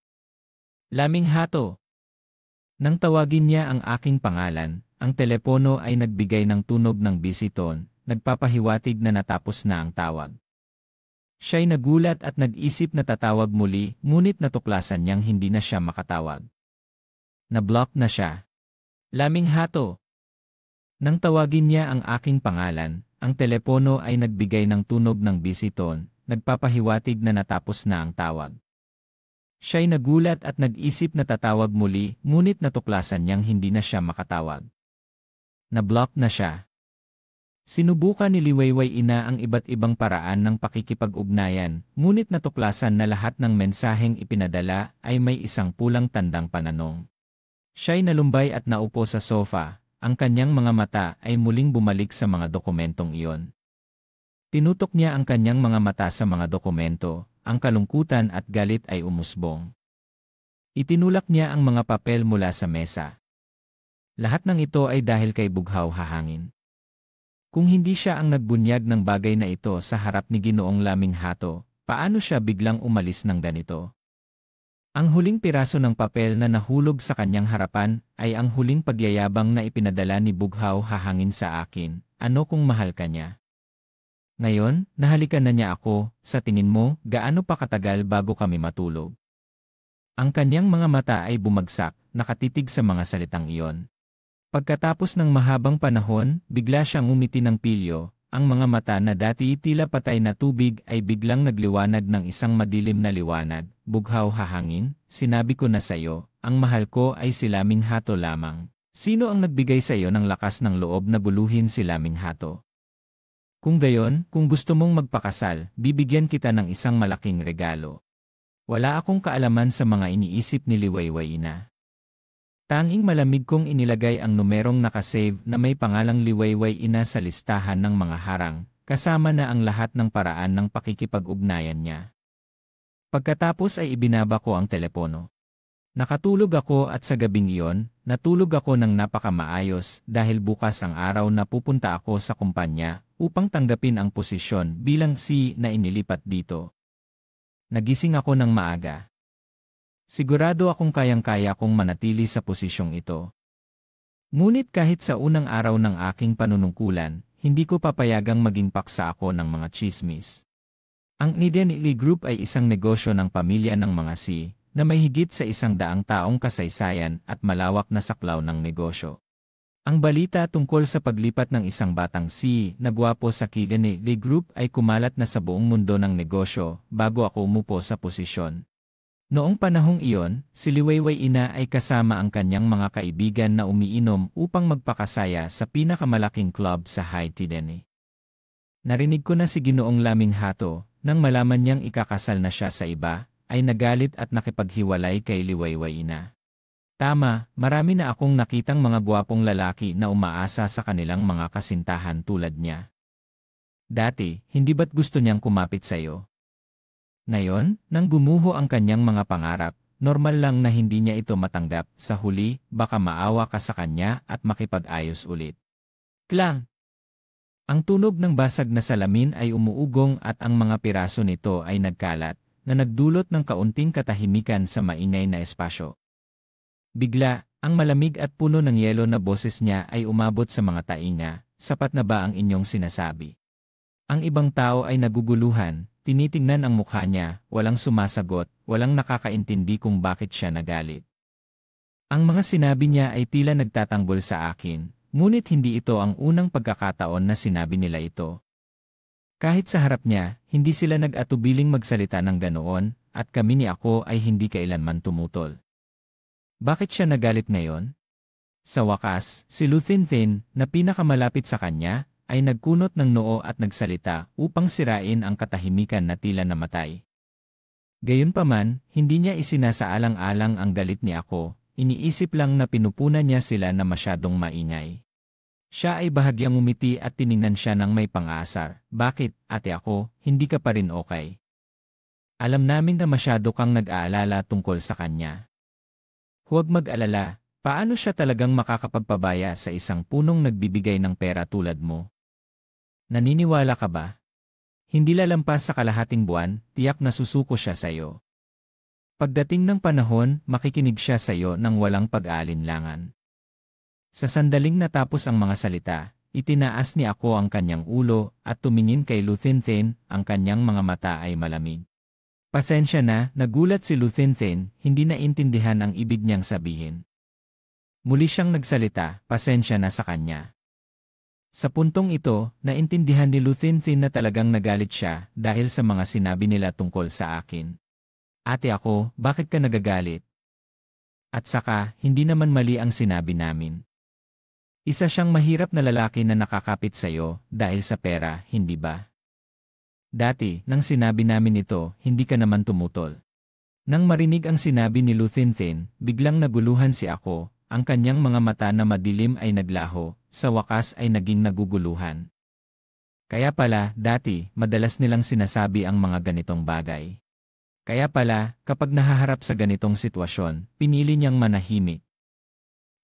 Laminghato. Nang tawagin niya ang aking pangalan, ang telepono ay nagbigay ng tunog ng busy tone, nagpapahiwatig na natapos na ang tawag. Siya'y nagulat at nag-isip na tatawag muli, ngunit natuklasan niyang hindi na siya makatawag. Na-block na siya. Laming hato. Nang tawagin niya ang aking pangalan, ang telepono ay nagbigay ng tunog ng busy tone, nagpapahiwatig na natapos na ang tawag. Siya'y nagulat at nag-isip na tatawag muli, ngunit natuklasan niyang hindi na siya makatawag. Na-block na siya. Sinubukan ni Liwayway Ina ang iba't ibang paraan ng pakikipag-ugnayan, ngunit natuklasan na lahat ng mensaheng ipinadala ay may isang pulang tandang pananong. Siya'y nalumbay at naupo sa sofa, ang kanyang mga mata ay muling bumalik sa mga dokumentong iyon. Tinutok niya ang kanyang mga mata sa mga dokumento, ang kalungkutan at galit ay umusbong. Itinulak niya ang mga papel mula sa mesa. Lahat ng ito ay dahil kay Bughaw Hahangin. Kung hindi siya ang nagbunyag ng bagay na ito sa harap ni Ginoong Laming Hato, paano siya biglang umalis ng ganito? Ang huling piraso ng papel na nahulog sa kanyang harapan ay ang huling pagyayabang na ipinadala ni Bughaw Hahangin sa akin, ano kung mahal ka niya. Ngayon, nahalikan na niya ako, sa tingin mo, gaano pa katagal bago kami matulog? Ang kanyang mga mata ay bumagsak, nakatitig sa mga salitang iyon. Pagkatapos ng mahabang panahon, bigla siyang umiti ng pilyo, ang mga mata na dati tila patay na tubig ay biglang nagliwanag ng isang madilim na liwanag. Bughaw Hahangin, sinabi ko na sa iyo, ang mahal ko ay si Laming Hato lamang. Sino ang nagbigay sa iyo ng lakas ng loob na guluhin si Laming Hato? Kung gayon, kung gusto mong magpakasal, bibigyan kita ng isang malaking regalo. Wala akong kaalaman sa mga iniisip ni Liwayway Ina. Tanging malamig kong inilagay ang numerong nakasave na may pangalang Liwayway Ina sa listahan ng mga harang, kasama na ang lahat ng paraan ng pakikipag-ugnayan niya. Pagkatapos ay ibinaba ko ang telepono. Nakatulog ako at sa gabing iyon, natulog ako ng napakamaayos dahil bukas ang araw na pupunta ako sa kumpanya upang tanggapin ang posisyon bilang C na inilipat dito. Nagising ako ng maaga. Sigurado akong kayang-kaya kong manatili sa posisyong ito. Ngunit kahit sa unang araw ng aking panunungkulan, hindi ko papayagang maging paksa ako ng mga chismis. Ang Nidenili Group ay isang negosyo ng pamilya ng mga C, na may higit sa 100 taong kasaysayan at malawak na saklaw ng negosyo. Ang balita tungkol sa paglipat ng isang batang C na gwapo sa Nidenili Group ay kumalat na sa buong mundo ng negosyo bago ako umupo sa posisyon. Noong panahong iyon, si Liwayway Ina ay kasama ang kanyang mga kaibigan na umiinom upang magpakasaya sa pinakamalaking club sa Haitidene. Narinig ko na si Ginoong Laming Hato, nang malaman niyang ikakasal na siya sa iba, ay nagalit at nakipaghiwalay kay Liwayway Ina. Tama, marami na akong nakitang mga gwapong lalaki na umaasa sa kanilang mga kasintahan tulad niya. Dati, hindi ba't gusto niyang kumapit sa iyo? Ngayon, nang gumuho ang kanyang mga pangarap, normal lang na hindi niya ito matanggap. Sa huli, baka maawa ka sa kanya at makipag-ayos ulit. Klang! Ang tunog ng basag na salamin ay umuugong at ang mga piraso nito ay nagkalat, na nagdulot ng kaunting katahimikan sa maingay na espasyo. Bigla, ang malamig at puno ng yelo na boses niya ay umabot sa mga tainga. Sapat na ba ang inyong sinasabi? Ang ibang tao ay naguguluhan. Tinitingnan ang mukha niya, walang sumasagot, walang nakakaintindi kung bakit siya nagalit. Ang mga sinabi niya ay tila nagtatanggol sa akin, ngunit hindi ito ang unang pagkakataon na sinabi nila ito. Kahit sa harap niya, hindi sila nag-atubiling magsalita ng ganoon, at kami ni ako ay hindi kailanman tumutol. Bakit siya nagalit ngayon? Sa wakas, si Luthin, na pinakamalapit sa kanya, ay nagkunot ng noo at nagsalita upang sirain ang katahimikan na tila namatay. Gayunpaman, hindi niya isinasaalang-alang ang galit ni ako, iniisip lang na pinupunan niya sila na masyadong maingay. Siya ay bahagyang umiti at tiningnan siya ng may pang-aasar. Bakit, ate ako, hindi ka pa rin okay? Alam namin na masyado kang nag-aalala tungkol sa kanya. Huwag mag-alala, paano siya talagang makakapagpabaya sa isang punong nagbibigay ng pera tulad mo? Naniniwala ka ba? Hindi lalampas sa kalahating buwan, tiyak na susuko siya sa iyo. Pagdating ng panahon, makikinig siya sa iyo ng walang pag-aalinlangan. Sa sandaling natapos ang mga salita, itinaas ni ako ang kanyang ulo at tumingin kay Luthinthin, ang kanyang mga mata ay malamig. Pasensya na, nagulat si Luthinthin, hindi naintindihan ang ibig niyang sabihin. Muli siyang nagsalita, pasensya na sa kanya. Sa puntong ito, naintindihan ni Luthinthin na talagang nagalit siya dahil sa mga sinabi nila tungkol sa akin. Ate ako, bakit ka nagagalit? At saka, hindi naman mali ang sinabi namin. Isa siyang mahirap na lalaki na nakakapit sa iyo dahil sa pera, hindi ba? Dati, nang sinabi namin ito, hindi ka naman tumutol. Nang marinig ang sinabi ni Luthinthin, biglang naguluhan si ako, ang kanyang mga mata na madilim ay naglaho, sa wakas ay naging naguguluhan. Kaya pala, dati, madalas nilang sinasabi ang mga ganitong bagay. Kaya pala, kapag nahaharap sa ganitong sitwasyon, pinili niyang manahimik.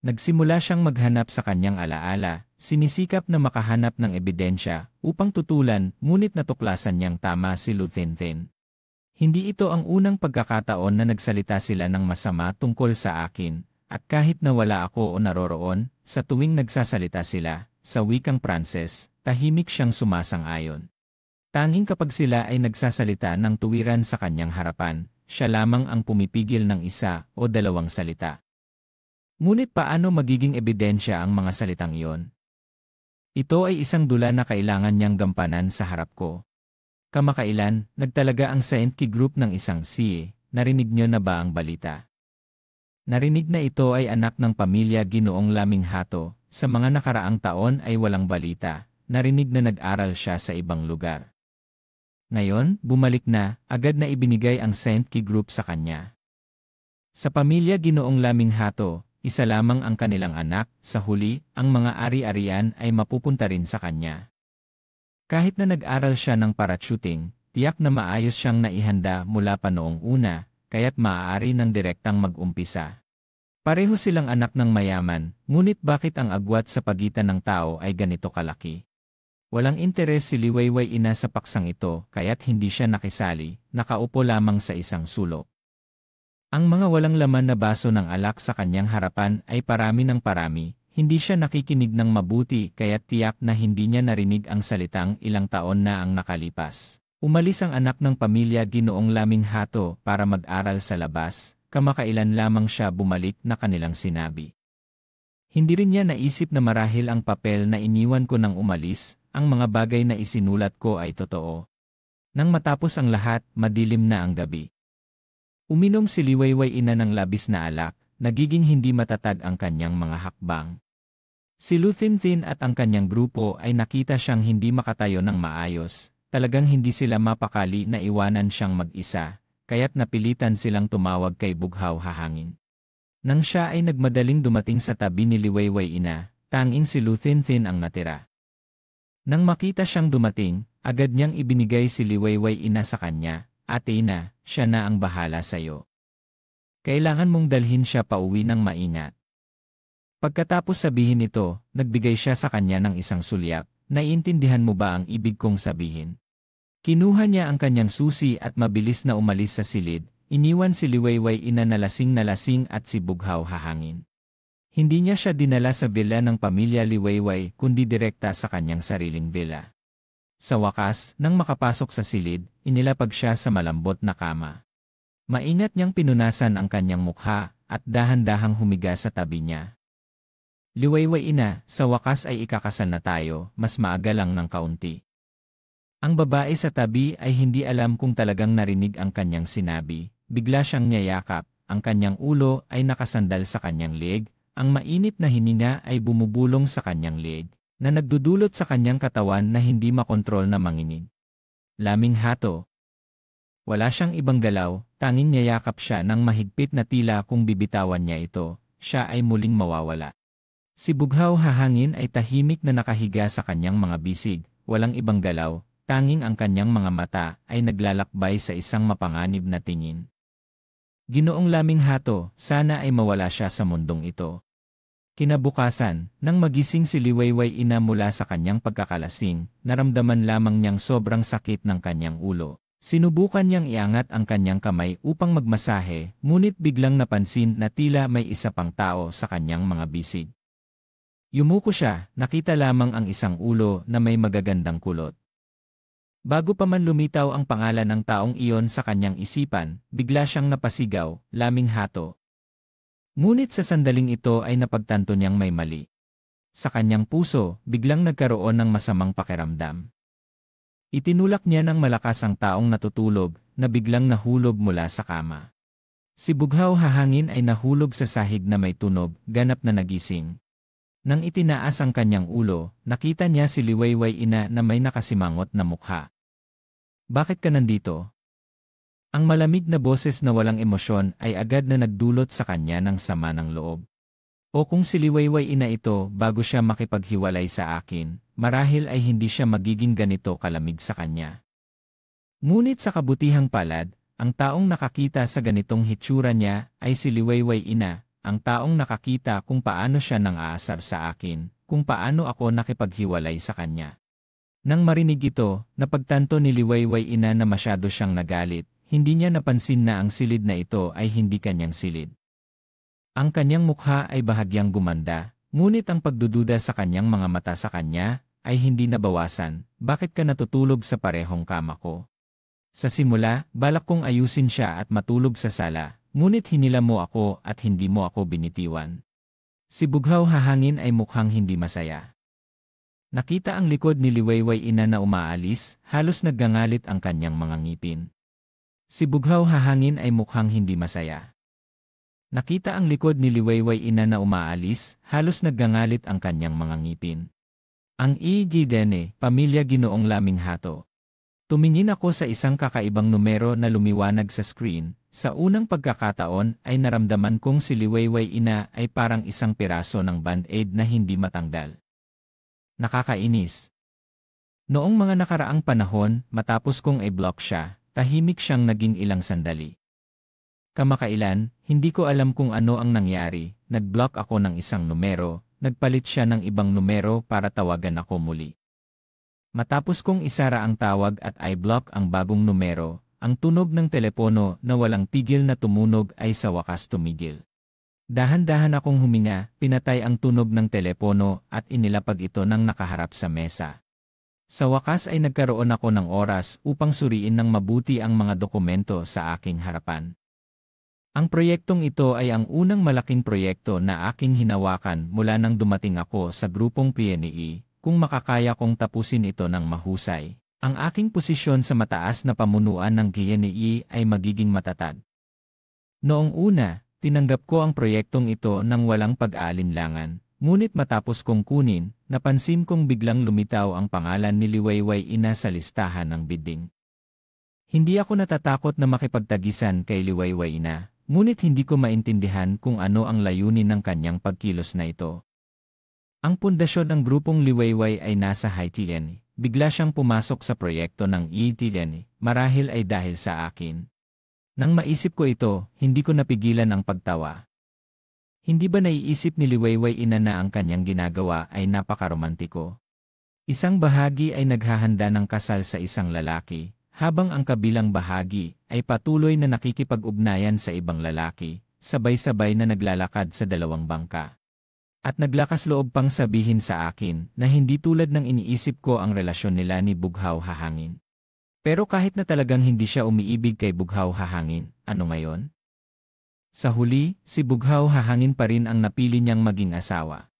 Nagsimula siyang maghanap sa kanyang alaala, sinisikap na makahanap ng ebidensya upang tutulan, ngunit natuklasan niyang tama si Luthinthin. Hindi ito ang unang pagkakataon na nagsalita sila ng masama tungkol sa akin, at kahit na wala ako o naroroon, sa tuwing nagsasalita sila, sa wikang Pranses, tahimik siyang sumasang-ayon. Tanging kapag sila ay nagsasalita ng tuwiran sa kanyang harapan, siya lamang ang pumipigil ng isa o dalawang salita. Ngunit paano magiging ebidensya ang mga salitang iyon? Ito ay isang dula na kailangan niyang gampanan sa harap ko. Kamakailan, nagtalaga ang Saint Key Group ng isang CA, narinig niyo na ba ang balita? Narinig na ito ay anak ng pamilya Ginoong Laming Hato, sa mga nakaraang taon ay walang balita, narinig na nag-aral siya sa ibang lugar. Ngayon, bumalik na, agad na ibinigay ang Saint Key Group sa kanya. Sa pamilya Ginoong Laming Hato, isa lamang ang kanilang anak, sa huli, ang mga ari-arian ay mapupunta rin sa kanya. Kahit na nag-aral siya ng parachuting, tiyak na maayos siyang naihanda mula pa noong una, kaya't maaari ng direktang mag-umpisa. Pareho silang anak ng mayaman, ngunit bakit ang agwat sa pagitan ng tao ay ganito kalaki? Walang interes si Liwayway Ina sa paksang ito, kaya't hindi siya nakisali, nakaupo lamang sa isang sulok. Ang mga walang laman na baso ng alak sa kanyang harapan ay parami ng parami, hindi siya nakikinig ng mabuti kaya't tiyak na hindi niya narinig ang salitang ilang taon na ang nakalipas. Umalis ang anak ng pamilya Ginoong Laming Hato para mag-aral sa labas, kamakailan lamang siya bumalik na kanilang sinabi. Hindi rin niya naisip na marahil ang papel na iniwan ko nang umalis, ang mga bagay na isinulat ko ay totoo. Nang matapos ang lahat, madilim na ang gabi. Uminom si Liwayway Ina ng labis na alak, nagiging hindi matatag ang kanyang mga hakbang. Si Luthinthin at ang kanyang grupo ay nakita siyang hindi makatayo ng maayos, talagang hindi sila mapakali na iwanan siyang mag-isa, kaya't napilitan silang tumawag kay Bughaw Hahangin. Nang siya ay nagmadaling dumating sa tabi ni Liwayway Ina, tanging si Luthinthin ang natira. Nang makita siyang dumating, agad niyang ibinigay si Liwayway Ina sa kanya, Ate Ina, siya na ang bahala sa'yo. Kailangan mong dalhin siya pauwi ng maingat. Pagkatapos sabihin ito, nagbigay siya sa kanya ng isang sulyap, naiintindihan mo ba ang ibig kong sabihin? Kinuha niya ang kanyang susi at mabilis na umalis sa silid, iniwan si Liwayway Ina na lasing at si Bughaw Hahangin. Hindi niya siya dinala sa villa ng pamilya Liwayway kundi direkta sa kanyang sariling villa. Sa wakas, nang makapasok sa silid, inilapag siya sa malambot na kama. Maingat niyang pinunasan ang kanyang mukha at dahan-dahang humiga sa tabi niya. Liwayway Ina, sa wakas ay ikakasal na tayo, mas maaga lang ng kaunti. Ang babae sa tabi ay hindi alam kung talagang narinig ang kanyang sinabi, bigla siyang niyayakap, ang kanyang ulo ay nakasandal sa kanyang leeg, ang mainit na hininga ay bumubulong sa kanyang leeg, na nagdudulot sa kanyang katawan na hindi makontrol na manginig. Laming Hato. Wala siyang ibang galaw, tanging niyayakap siya ng mahigpit na tila kung bibitawan niya ito, siya ay muling mawawala. Si Bughaw Hahangin ay tahimik na nakahiga sa kanyang mga bisig, walang ibang galaw, tanging ang kanyang mga mata ay naglalakbay sa isang mapanganib na tingin. Ginoong Laming Hato, sana ay mawala siya sa mundong ito. Kinabukasan, nang magising si Liwayway Ina mula sa kanyang pagkakalasing, naramdaman lamang niyang sobrang sakit ng kanyang ulo. Sinubukan niyang iangat ang kanyang kamay upang magmasahe, ngunit biglang napansin na tila may isa pang tao sa kanyang mga bisig. Yumuko siya, nakita lamang ang isang ulo na may magagandang kulot. Bago pa man lumitaw ang pangalan ng taong iyon sa kanyang isipan, bigla siyang napasigaw, "Laming hato." Ngunit sa sandaling ito ay napagtanto niyang may mali. Sa kanyang puso, biglang nagkaroon ng masamang pakiramdam. Itinulak niya ng malakas ang taong natutulog, na biglang nahulog mula sa kama. Si Bughaw Hahangin ay nahulog sa sahig na may tunog, ganap na nagising. Nang itinaas ang kanyang ulo, nakita niya si Liwayway Ina na may nakasimangot na mukha. "Bakit ka nandito?" Ang malamig na boses na walang emosyon ay agad na nagdulot sa kanya ng sama ng loob. O kung si Liwayway Ina ito bago siya makipaghiwalay sa akin, marahil ay hindi siya magiging ganito kalamig sa kanya. Ngunit sa kabutihang palad, ang taong nakakita sa ganitong hitsura niya ay si Liwayway Ina, ang taong nakakita kung paano siya nang aasar sa akin, kung paano ako nakipaghiwalay sa kanya. Nang marinig ito, napagtanto ni Liwayway Ina na masyado siyang nagalit, hindi niya napansin na ang silid na ito ay hindi kanyang silid. Ang kanyang mukha ay bahagyang gumanda, ngunit ang pagdududa sa kanyang mga mata sa kanya ay hindi nabawasan. "Bakit ka natutulog sa parehong kama ko?" Sa simula, balak kong ayusin siya at matulog sa sala, ngunit hinila mo ako at hindi mo ako binitiwan. Si Bughaw Hahangin ay mukhang hindi masaya. Nakita ang likod ni Liwayway Ina na umaalis, halos naggangalit ang kanyang mga ngipin. Si Bughaw Hahangin ay mukhang hindi masaya. Nakita ang likod ni Liwayway Ina na umaalis, halos naggangalit ang kanyang mga ngipin. Ang Igidene, Pamilya Ginoong Laming Hato. Tumingin ako sa isang kakaibang numero na lumiwanag sa screen. Sa unang pagkakataon ay naramdaman kong si Liwayway Ina ay parang isang piraso ng band-aid na hindi matanggal. Nakakainis. Noong mga nakaraang panahon, matapos kong i-block siya, tahimik siyang naging ilang sandali. Kamakailan, hindi ko alam kung ano ang nangyari, nag-block ako ng isang numero, nagpalit siya ng ibang numero para tawagan ako muli. Matapos kong isara ang tawag at i-block ang bagong numero, ang tunog ng telepono na walang tigil na tumunog ay sa wakas tumigil. Dahan-dahan akong huminga, pinatay ang tunog ng telepono at inilapag ito ng nakaharap sa mesa. Sa wakas ay nagkaroon ako ng oras upang suriin ng mabuti ang mga dokumento sa aking harapan. Ang proyektong ito ay ang unang malaking proyekto na aking hinawakan mula nang dumating ako sa grupong PNE. Kung makakaya kong tapusin ito ng mahusay, ang aking posisyon sa mataas na pamunuan ng PNE ay magiging matatag. Noong una, tinanggap ko ang proyektong ito ng walang pag-aalinlangan, ngunit matapos kong kunin, napansin kong biglang lumitaw ang pangalan ni Liwayway Ina sa listahan ng bidding. Hindi ako natatakot na makipagtagisan kay Liwayway Ina. Ngunit hindi ko maintindihan kung ano ang layunin ng kanyang pagkilos na ito. Ang pundasyon ng grupong Liwayway ay nasa Haitian. Bigla siyang pumasok sa proyekto ng ETN, marahil ay dahil sa akin. Nang maisip ko ito, hindi ko napigilan ang pagtawa. Hindi ba naiisip ni Liwayway Ina na ang kanyang ginagawa ay napakaromantiko? Isang bahagi ay naghahanda ng kasal sa isang lalaki, habang ang kabilang bahagi ay patuloy na nakikipag-ugnayan sa ibang lalaki, sabay-sabay na naglalakad sa dalawang bangka. At naglakas loob pang sabihin sa akin na hindi tulad ng iniisip ko ang relasyon nila ni Bughaw Hahangin. Pero kahit na talagang hindi siya umiibig kay Bughaw Hahangin, ano ngayon? Sa huli, si Bughaw Hahangin pa rin ang napili niyang maging asawa.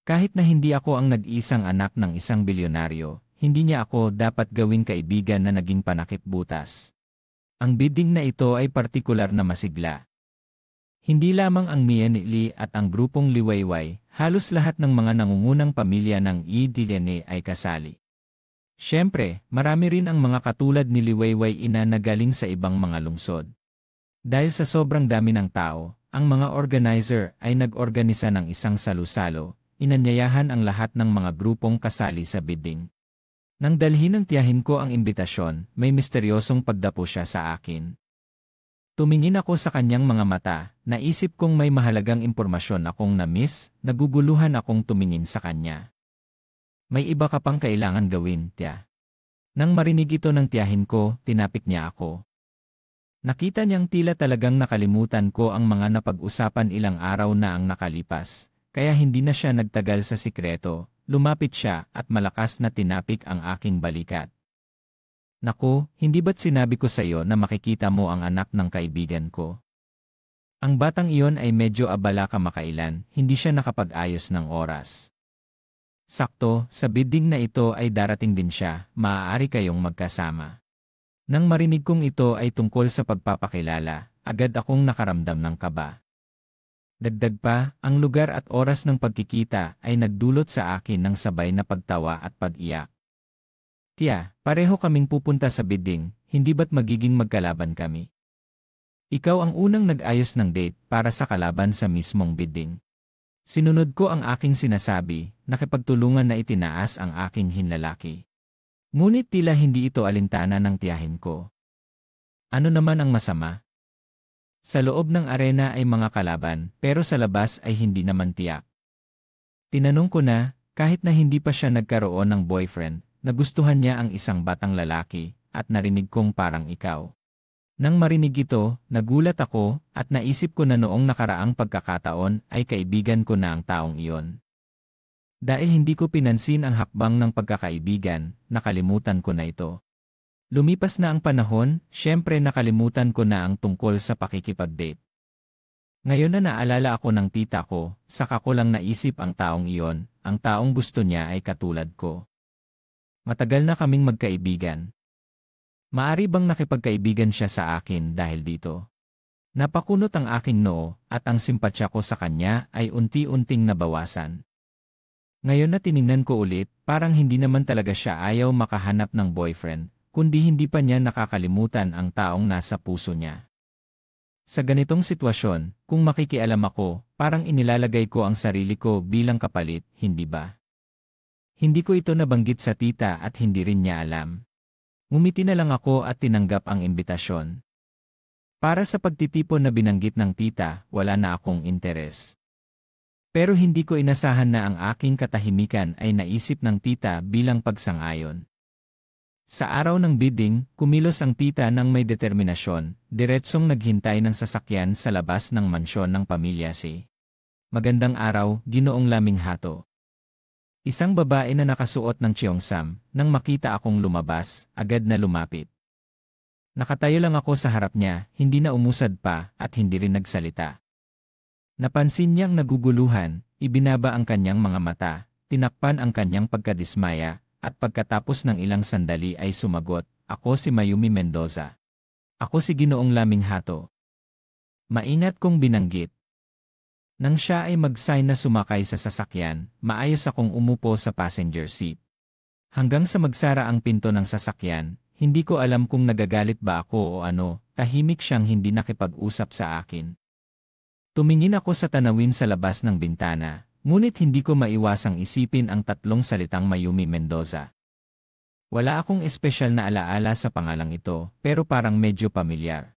Kahit na hindi ako ang nag-iisang anak ng isang bilyonaryo, hindi niya ako dapat gawing kaibigan na naging panakip-butas. Ang bidding na ito ay partikular na masigla. Hindi lamang ang Mienili at ang grupong Liwayway, halos lahat ng mga nangungunang pamilya ng EDNA ay kasali. Siyempre, marami rin ang mga katulad ni Liwayway Ina na galing sa ibang mga lungsod. Dahil sa sobrang dami ng tao, ang mga organizer ay nag-organisa ng isang salu-salo, inanyayahan ang lahat ng mga grupong kasali sa bidding. Nang dalhin ng tiyahin ko ang imbitasyon, may misteryosong pagdapo siya sa akin. Tumingin ako sa kanyang mga mata, naisip kong may mahalagang impormasyon akong na-miss, naguguluhan akong tumingin sa kanya. May iba ka pang kailangan gawin, tiya. Nang marinig ito ng tiyahin ko, tinapik niya ako. Nakita niyang tila talagang nakalimutan ko ang mga napag-usapan ilang araw na ang nakalipas, kaya hindi na siya nagtagal sa sikreto, lumapit siya at malakas na tinapik ang aking balikat. Naku, hindi ba't sinabi ko sa iyo na makikita mo ang anak ng kaibigan ko? Ang batang iyon ay medyo abala kamakailan, hindi siya nakapag-ayos ng oras. Sakto, sa bidding na ito ay darating din siya, maaari kayong magkasama. Nang marinig kong ito ay tungkol sa pagpapakilala, agad akong nakaramdam ng kaba. Dagdag pa, ang lugar at oras ng pagkikita ay nagdulot sa akin ng sabay na pagtawa at pag-iyak. Tiya, pareho kaming pupunta sa bidding, hindi ba't magiging magkalaban kami? Ikaw ang unang nag-ayos ng date para sa kalaban sa mismong bidding. Sinunod ko ang aking sinasabi, nakipagtulungan na itinaas ang aking hinlalaki. Ngunit tila hindi ito alintana ng tiyahin ko. Ano naman ang masama? Sa loob ng arena ay mga kalaban, pero sa labas ay hindi naman tiyak. Tinanong ko na, kahit na hindi pa siya nagkaroon ng boyfriend, nagustuhan niya ang isang batang lalaki, at narinig kong parang ikaw. Nang marinig ito, nagulat ako, at naisip ko na noong nakaraang pagkakataon ay kaibigan ko na ang taong iyon. Dahil hindi ko pinansin ang hakbang ng pagkakaibigan, nakalimutan ko na ito. Lumipas na ang panahon, syempre nakalimutan ko na ang tungkol sa pakikipag-date. Ngayon na naalala ako ng tita ko, saka ko lang naisip ang taong iyon, ang taong gusto niya ay katulad ko. Matagal na kaming magkaibigan. Maari bang nakipagkaibigan siya sa akin dahil dito? Napakunot ang aking noo at ang simpatsya ko sa kanya ay unti-unting nabawasan. Ngayon na tiningnan ko ulit, parang hindi naman talaga siya ayaw makahanap ng boyfriend, kundi hindi pa niya nakakalimutan ang taong nasa puso niya. Sa ganitong sitwasyon, kung makikialam ako, parang inilalagay ko ang sarili ko bilang kapalit, hindi ba? Hindi ko ito nabanggit sa tita at hindi rin niya alam. Ngumiti na lang ako at tinanggap ang imbitasyon. Para sa pagtitipon na binanggit ng tita, wala na akong interes. Pero hindi ko inasahan na ang aking katahimikan ay naisip ng tita bilang pagsang-ayon. Sa araw ng bidding, kumilos ang tita ng may determinasyon, diretsong naghintay ng sasakyan sa labas ng mansyon ng pamilya si. Magandang araw, Ginoong Laming Hato. Isang babae na nakasuot ng cheongsam, nang makita akong lumabas, agad na lumapit. Nakatayo lang ako sa harap niya, hindi na umusad pa, at hindi rin nagsalita. Napansin niyang naguguluhan, ibinaba ang kanyang mga mata, tinakpan ang kanyang pagkadismaya, at pagkatapos ng ilang sandali ay sumagot, "Ako si Mayumi Mendoza. Ako si Ginoong Laming Hato." Maingat kong binanggit. Nang siya ay mag-sign na sumakay sa sasakyan, maayos akong umupo sa passenger seat. Hanggang sa magsara ang pinto ng sasakyan, hindi ko alam kung nagagalit ba ako o ano, tahimik siyang hindi nakipag-usap sa akin. Tumingin ako sa tanawin sa labas ng bintana, ngunit hindi ko maiwasang isipin ang tatlong salitang Mayumi Mendoza. Wala akong espesyal na alaala sa pangalang ito, pero parang medyo pamilyar.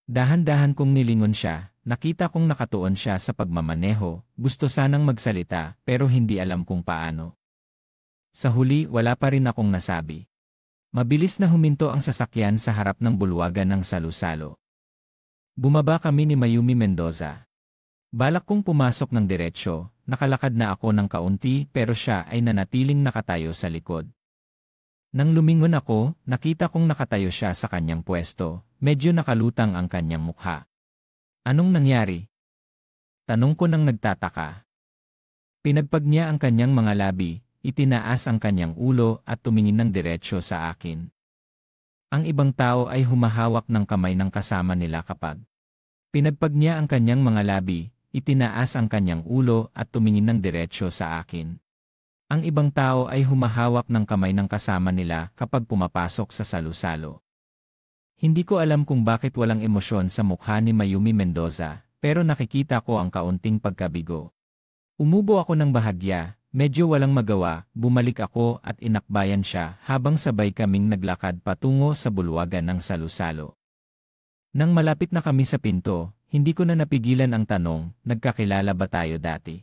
Dahan-dahan kong nilingon siya, nakita kong nakatuon siya sa pagmamaneho, gusto sanang magsalita pero hindi alam kung paano. Sa huli wala pa rin akong nasabi. Mabilis na huminto ang sasakyan sa harap ng bulwagan ng salu-salo. Bumaba kami ni Mayumi Mendoza. Balak kong pumasok ng diretsyo, nakalakad na ako ng kaunti pero siya ay nanatiling nakatayo sa likod. Nang lumingon ako, nakita kong nakatayo siya sa kanyang pwesto, medyo nakalutang ang kanyang mukha. Anong nangyari? Tanong ko nang nagtataka. Pinagpag niya ang kanyang mga labi, itinaas ang kanyang ulo at tumingin ng diretsyo sa akin. Ang ibang tao ay humahawak ng kamay ng kasama nila kapag pinagpag niya ang kanyang mga labi, itinaas ang kanyang ulo at tumingin ng diretsyo sa akin. Ang ibang tao ay humahawak ng kamay ng kasama nila kapag pumapasok sa salu-salo. Hindi ko alam kung bakit walang emosyon sa mukha ni Mayumi Mendoza, pero nakikita ko ang kaunting pagkabigo. Umubo ako ng bahagya, medyo walang magawa, bumalik ako at inakbayan siya habang sabay kaming naglakad patungo sa bulwagan ng salu-salo. Nang malapit na kami sa pinto, hindi ko na napigilan ang tanong, nagkakilala ba tayo dati?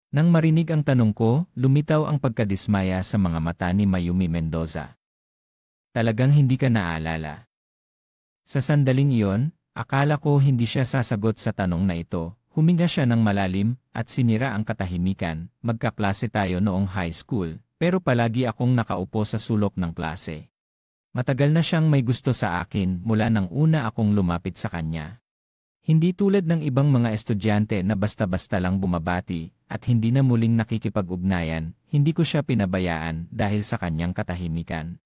Nang marinig ang tanong ko, lumitaw ang pagkadismaya sa mga mata ni Mayumi Mendoza. Talagang hindi ka naalala. Sa sandaling iyon, akala ko hindi siya sasagot sa tanong na ito. Huminga siya ng malalim at sinira ang katahimikan. Magkaklase tayo noong high school, pero palagi akong nakaupo sa sulok ng klase. Matagal na siyang may gusto sa akin mula nang una akong lumapit sa kanya. Hindi tulad ng ibang mga estudyante na basta-basta lang bumabati at hindi na muling nakikipag-ugnayan, hindi ko siya pinabayaan dahil sa kanyang katahimikan.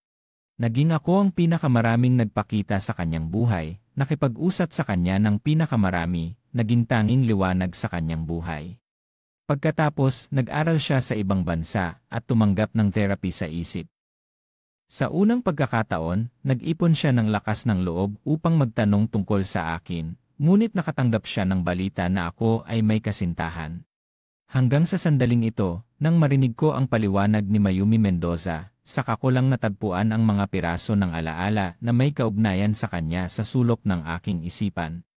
Naging ako ang pinakamaraming nagpakita sa kanyang buhay, nakipag-usap sa kanya ng pinakamarami, naging tanging liwanag sa kanyang buhay. Pagkatapos, nag-aral siya sa ibang bansa at tumanggap ng therapy sa isip. Sa unang pagkakataon, nag-ipon siya ng lakas ng loob upang magtanong tungkol sa akin, ngunit nakatanggap siya ng balita na ako ay may kasintahan. Hanggang sa sandaling ito, nang marinig ko ang paliwanag ni Mayumi Mendoza, saka ko lang natagpuan ang mga piraso ng alaala na may kaugnayan sa kanya sa sulok ng aking isipan.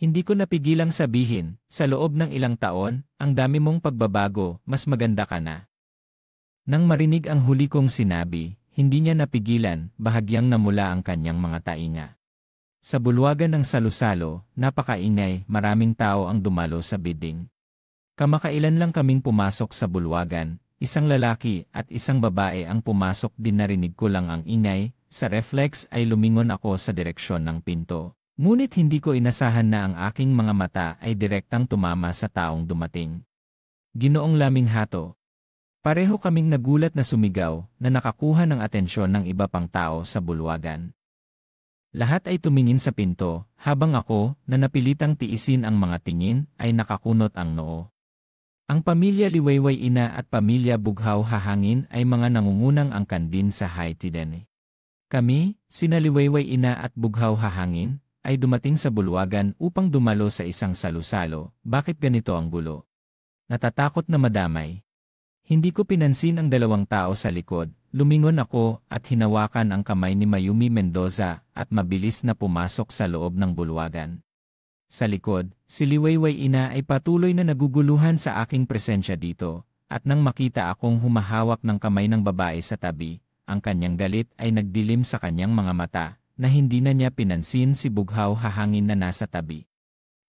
Hindi ko napigilang sabihin, sa loob ng ilang taon, ang dami mong pagbabago, mas maganda ka na. Nang marinig ang huli kong sinabi, hindi niya napigilan, bahagyang namula ang kanyang mga tainga. Sa bulwagan ng salusalo, napakaingay, maraming tao ang dumalo sa bidding. Kamakailan lang kaming pumasok sa bulwagan, isang lalaki at isang babae ang pumasok din narinig ko lang ang ingay, sa reflex ay lumingon ako sa direksyon ng pinto. Ngunit hindi ko inasahan na ang aking mga mata ay direktang tumama sa taong dumating. Ginoong Laminghato. Pareho kaming nagulat na sumigaw na nakakuha ng atensyon ng iba pang tao sa bulwagan. Lahat ay tumingin sa pinto, habang ako, na napilitang tiisin ang mga tingin, ay nakakunot ang noo. Ang pamilya Liwayway Ina at pamilya Bughaw Hahangin ay mga nangungunang angkan din sa Haitiden. Kami, sina Liwayway Ina at Bughaw Hahangin, ay dumating sa bulwagan upang dumalo sa isang salusalo. Bakit ganito ang gulo? Natatakot na madamay. Hindi ko pinansin ang dalawang tao sa likod. Lumingon ako at hinawakan ang kamay ni Mayumi Mendoza at mabilis na pumasok sa loob ng bulwagan. Sa likod, si Liwayway Ina ay patuloy na naguguluhan sa aking presensya dito, at nang makita akong humahawak ng kamay ng babae sa tabi, ang kanyang galit ay nagdilim sa kanyang mga mata, na hindi na niya pinansin si Bughaw Hahangin na nasa tabi.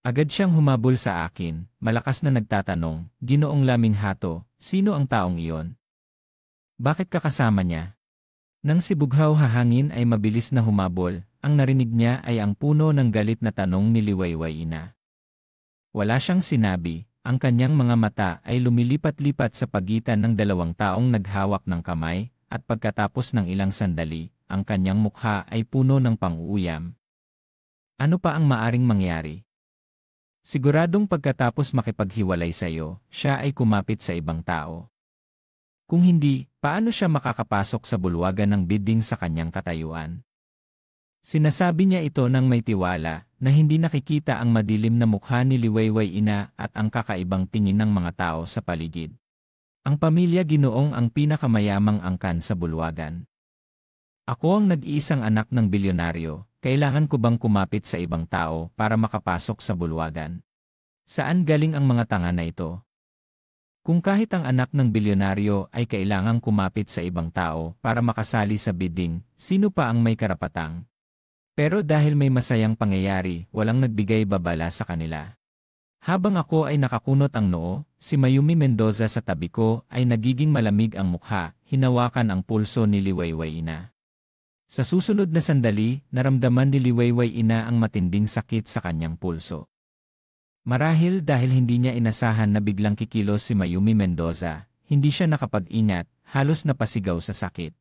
Agad siyang humabol sa akin, malakas na nagtatanong, Ginoong Laminghato, sino ang taong iyon? Bakit kakasama niya? Nang si Bughaw Hahangin ay mabilis na humabol, ang narinig niya ay ang puno ng galit na tanong ni Liwayway Ina. Wala siyang sinabi, ang kanyang mga mata ay lumilipat-lipat sa pagitan ng dalawang taong naghawak ng kamay, at pagkatapos ng ilang sandali, ang kanyang mukha ay puno ng pang-uuyam. Ano pa ang maaring mangyari? Siguradong pagkatapos makipaghiwalay sa iyo, siya ay kumapit sa ibang tao. Kung hindi, paano siya makakapasok sa bulwagan ng bidding sa kanyang katayuan? Sinasabi niya ito ng may tiwala, na hindi nakikita ang madilim na mukha ni Liwayway Ina at ang kakaibang tingin ng mga tao sa paligid. Ang pamilya Ginoong ang pinakamayamang angkan sa bulwagan. Ako ang nag-iisang anak ng bilyonaryo, kailangan ko bang kumapit sa ibang tao para makapasok sa bulwagan? Saan galing ang mga tanga na ito? Kung kahit ang anak ng bilyonaryo ay kailangang kumapit sa ibang tao para makasali sa bidding, sino pa ang may karapatang? Pero dahil may masayang pangyayari, walang nagbigay babala sa kanila. Habang ako ay nakakunot ang noo, si Mayumi Mendoza sa tabi ko ay nagiging malamig ang mukha, hinawakan ang pulso ni Liwayway Ina. Sa susunod na sandali, naramdaman ni Liwayway Ina ang matinding sakit sa kanyang pulso. Marahil dahil hindi niya inasahan na biglang kikilos si Mayumi Mendoza, hindi siya nakapag-ingat, halos napasigaw sa sakit.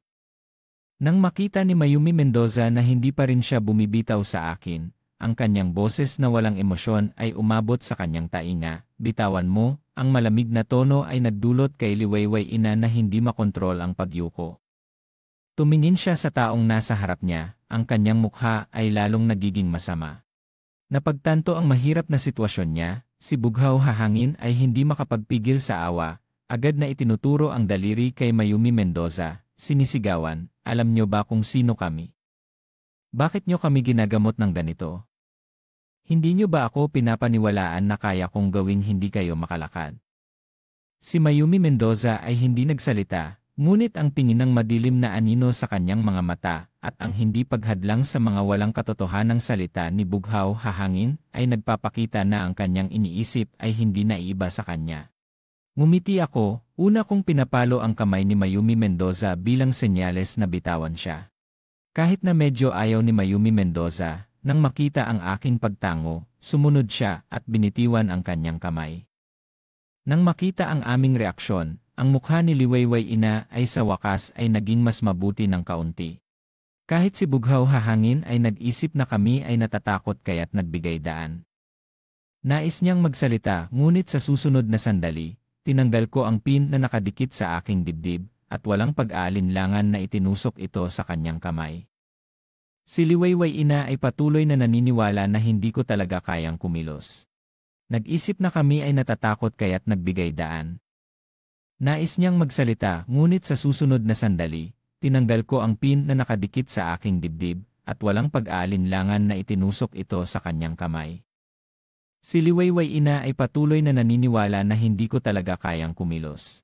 Nang makita ni Mayumi Mendoza na hindi pa rin siya bumibitaw sa akin, ang kanyang boses na walang emosyon ay umabot sa kanyang tainga, bitawan mo, ang malamig na tono ay nagdulot kay Liwayway Ina na hindi makontrol ang pagyuko. Tumingin siya sa taong nasa harap niya, ang kanyang mukha ay lalong nagiging masama. Napagtanto ang mahirap na sitwasyon niya, si Bughaw Hahangin ay hindi makapagpigil sa awa, agad na itinuturo ang daliri kay Mayumi Mendoza, sinisigawan, alam niyo ba kung sino kami? Bakit niyo kami ginagamot ng ganito? Hindi niyo ba ako pinapaniwalaan na kaya kong gawing hindi kayo makalakad? Si Mayumi Mendoza ay hindi nagsalita, Ngunit ang tingin ng madilim na anino sa kanyang mga mata at ang hindi paghadlang sa mga walang katotohanang salita ni Bughaw Hahangin ay nagpapakita na ang kanyang iniisip ay hindi naiiba sa kanya. Ngumiti ako, una kong pinapalo ang kamay ni Mayumi Mendoza bilang senyales na bitawan siya. Kahit na medyo ayaw ni Mayumi Mendoza, nang makita ang aking pagtango, sumunod siya at binitiwan ang kanyang kamay. Nang makita ang aming reaksyon, ang mukha ni Liwayway Ina ay sa wakas ay naging mas mabuti ng kaunti. Kahit si Bughaw Hahangin ay nag-isip na kami ay natatakot kaya't nagbigay daan. Nais niyang magsalita ngunit sa susunod na sandali, tinanggal ko ang pin na nakadikit sa aking dibdib at walang pag-aalinlangan na itinusok ito sa kanyang kamay. Si Liwayway Ina ay patuloy na naniniwala na hindi ko talaga kayang kumilos. Nag-isip na kami ay natatakot kaya't nagbigay daan. Nais niyang magsalita ngunit sa susunod na sandali, tinanggal ko ang pin na nakadikit sa aking dibdib at walang pag-aalinlangan na itinusok ito sa kanyang kamay. Si Liwayway Ina ay patuloy na naniniwala na hindi ko talaga kayang kumilos.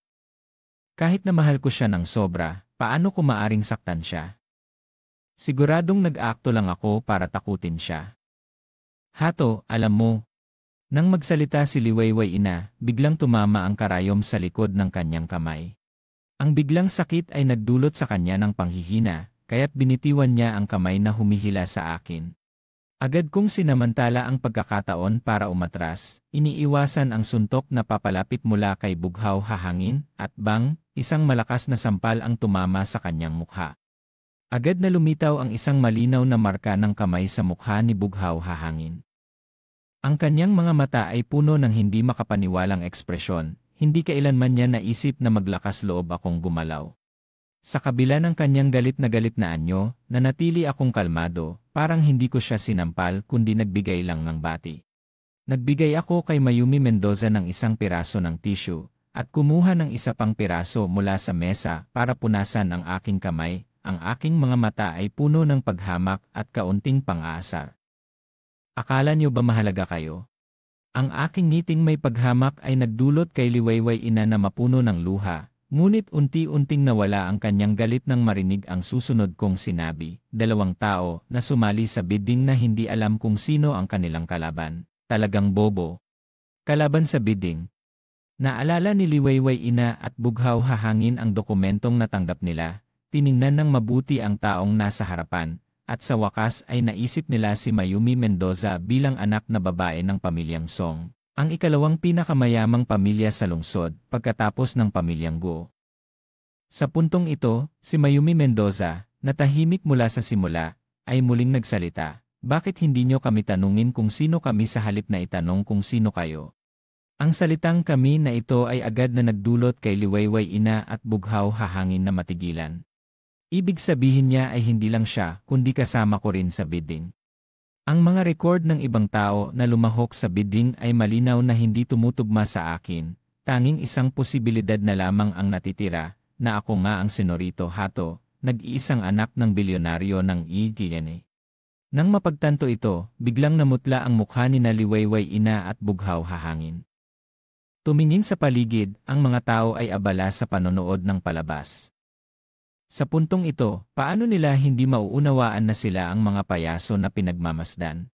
Kahit na mahal ko siya ng sobra, paano ko maaring saktan siya? Siguradong nag-akto lang ako para takutin siya. Hato, alam mo, nang magsalita si Liwayway Ina, biglang tumama ang karayom sa likod ng kanyang kamay. Ang biglang sakit ay nagdulot sa kanya ng panghihina, kaya't binitiwan niya ang kamay na humihila sa akin. Agad kong sinamantala ang pagkakataon para umatras, iniiwasan ang suntok na papalapit mula kay Bughaw Hahangin, at bang, isang malakas na sampal ang tumama sa kanyang mukha. Agad na lumitaw ang isang malinaw na marka ng kamay sa mukha ni Bughaw Hahangin. Ang kanyang mga mata ay puno ng hindi makapaniwalang ekspresyon, hindi kailanman niya naisip na maglakas loob akong gumalaw. Sa kabila ng kanyang galit na anyo, nanatili akong kalmado, parang hindi ko siya sinampal kundi nagbigay lang ng bati. Nagbigay ako kay Mayumi Mendoza ng isang piraso ng tissue, at kumuha ng isa pang piraso mula sa mesa para punasan ang aking kamay, ang aking mga mata ay puno ng paghamak at kaunting pang-aasar. Akala niyo ba mahalaga kayo? Ang aking ngiting may paghamak ay nagdulot kay Liwayway Ina na mapuno ng luha, ngunit unti-unting nawala ang kanyang galit nang marinig ang susunod kong sinabi, dalawang tao na sumali sa bidding na hindi alam kung sino ang kanilang kalaban. Talagang bobo. Kalaban sa bidding. Naalala ni Liwayway Ina at Bughaw Hahangin ang dokumentong natanggap nila, tiningnan ng mabuti ang taong nasa harapan, at sa wakas ay naisip nila si Mayumi Mendoza bilang anak na babae ng pamilyang Song, ang ikalawang pinakamayamang pamilya sa lungsod pagkatapos ng pamilyang Go. Sa puntong ito, si Mayumi Mendoza, na tahimik mula sa simula, ay muling nagsalita, "Bakit hindi nyo kami tanungin kung sino kami sa halip na itanong kung sino kayo?" Ang salitang kami na ito ay agad na nagdulot kay Liwayway Ina at Bughaw Hahangin na matigilan. Ibig sabihin niya ay hindi lang siya, kundi kasama ko rin sa bidding. Ang mga record ng ibang tao na lumahok sa bidding ay malinaw na hindi tumutugma sa akin, tanging isang posibilidad na lamang ang natitira, na ako nga ang Senorito Hato, nag-iisang anak ng bilyonaryo ng EGNA. Nang mapagtanto ito, biglang namutla ang mukha ni Liwayway Ina at Bughaw Hahangin. Tumingin sa paligid, ang mga tao ay abala sa panonood ng palabas. Sa puntong ito, paano nila hindi mauunawaan na sila ang mga payaso na pinagmamasdan?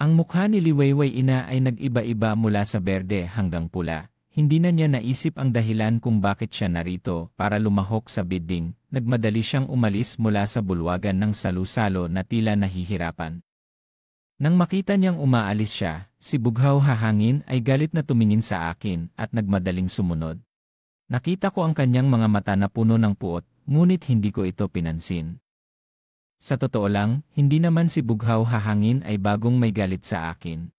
Ang mukha ni Liwayway Ina ay nag-iba-iba mula sa berde hanggang pula. Hindi na niya naisip ang dahilan kung bakit siya narito para lumahok sa bidding. Nagmadali siyang umalis mula sa bulwagan ng salusalo na tila nahihirapan. Nang makita niyang umaalis siya, si Bughaw Hahangin ay galit na tumingin sa akin at nagmadaling sumunod. Nakita ko ang kanyang mga mata na puno ng puot, ngunit hindi ko ito pinansin. Sa totoo lang, hindi naman si Bughaw Hahangin ay bagong may galit sa akin.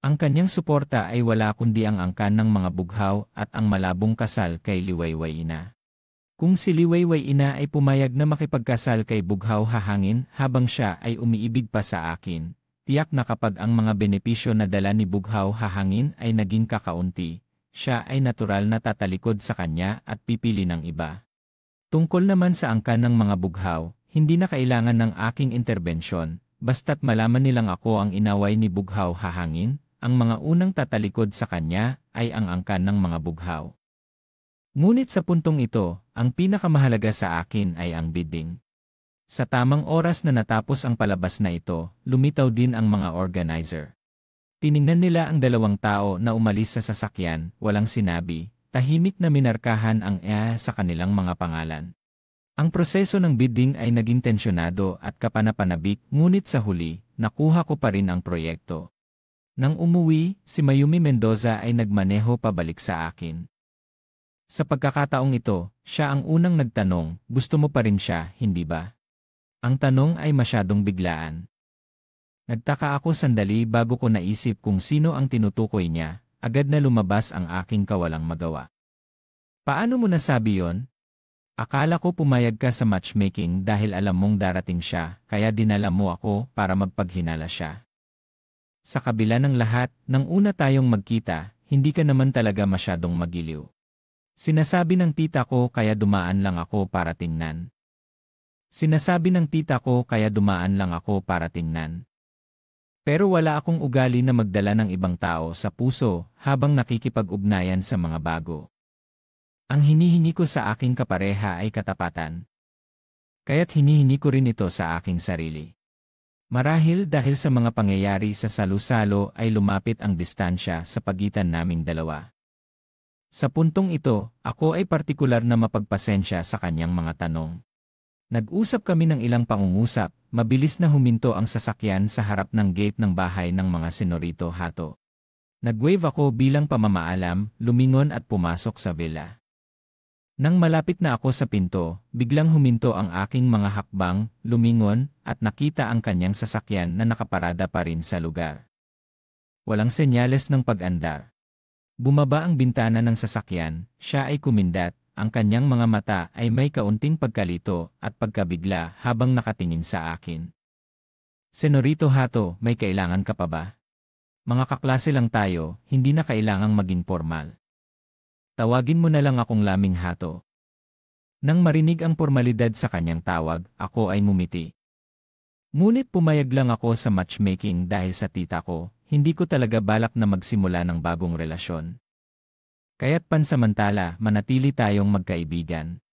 Ang kanyang suporta ay wala kundi ang angkan ng mga bughaw at ang malabong kasal kay Liwayway Ina. Kung si Liwayway Ina ay pumayag na makipagkasal kay Bughaw Hahangin habang siya ay umiibig pa sa akin, tiyak na kapag ang mga benepisyo na dala ni Bughaw Hahangin ay naging kakaunti, siya ay natural na tatalikod sa kanya at pipili ng iba. Tungkol naman sa angkan ng mga bughaw, hindi na kailangan ng aking interbensyon, basta't malaman nilang ako ang inaway ni Bughaw Hahangin, ang mga unang tatalikod sa kanya ay ang angkan ng mga bughaw. Ngunit sa puntong ito, ang pinakamahalaga sa akin ay ang bidding. Sa tamang oras na natapos ang palabas na ito, lumitaw din ang mga organizer. Tiningnan nila ang dalawang tao na umalis sa sasakyan, walang sinabi, tahimik na minarkahan ang sa kanilang mga pangalan. Ang proseso ng bidding ay naging tensyonado at kapanapanabik, ngunit sa huli, nakuha ko pa rin ang proyekto. Nang umuwi, si Mayumi Mendoza ay nagmaneho pabalik sa akin. Sa pagkakataong ito, siya ang unang nagtanong, gusto mo pa rin siya, hindi ba? Ang tanong ay masyadong biglaan. Nagtaka ako sandali bago ko naisip kung sino ang tinutukoy niya, agad na lumabas ang aking kawalang magawa. Paano mo nasabi yon? Akala ko pumayag ka sa matchmaking dahil alam mong darating siya, kaya dinala mo ako para magpaghinala siya. Sa kabila ng lahat, nang una tayong magkita, hindi ka naman talaga masyadong magiliw. Sinasabi ng tita ko kaya dumaan lang ako para tingnan. Pero wala akong ugali na magdala ng ibang tao sa puso habang nakikipag-ugnayan sa mga bago. Ang hinihingi ko sa aking kapareha ay katapatan. Kaya't hinihingi ko rin ito sa aking sarili. Marahil dahil sa mga pangyayari sa salu-salo ay lumapit ang distansya sa pagitan naming dalawa. Sa puntong ito, ako ay partikular na mapagpasensya sa kanyang mga tanong. Nag-usap kami ng ilang pangungusap, mabilis na huminto ang sasakyan sa harap ng gate ng bahay ng mga Senorito Hato. Nag-wave ako bilang pamamaalam, lumingon at pumasok sa villa. Nang malapit na ako sa pinto, biglang huminto ang aking mga hakbang, lumingon, at nakita ang kanyang sasakyan na nakaparada pa rin sa lugar. Walang senyales ng pag-andar. Bumaba ang bintana ng sasakyan, siya ay kumindat. Ang kanyang mga mata ay may kaunting pagkalito at pagkabigla habang nakatingin sa akin. Senorito Hato, may kailangan ka pa ba? Mga kaklase lang tayo, hindi na kailangang maging formal. Tawagin mo na lang akong Laming Hato. Nang marinig ang formalidad sa kanyang tawag, ako ay mumiti. Ngunit pumayag lang ako sa matchmaking dahil sa tita ko, hindi ko talaga balak na magsimula ng bagong relasyon. Kaya't pansamantala, manatili tayong magkaibigan.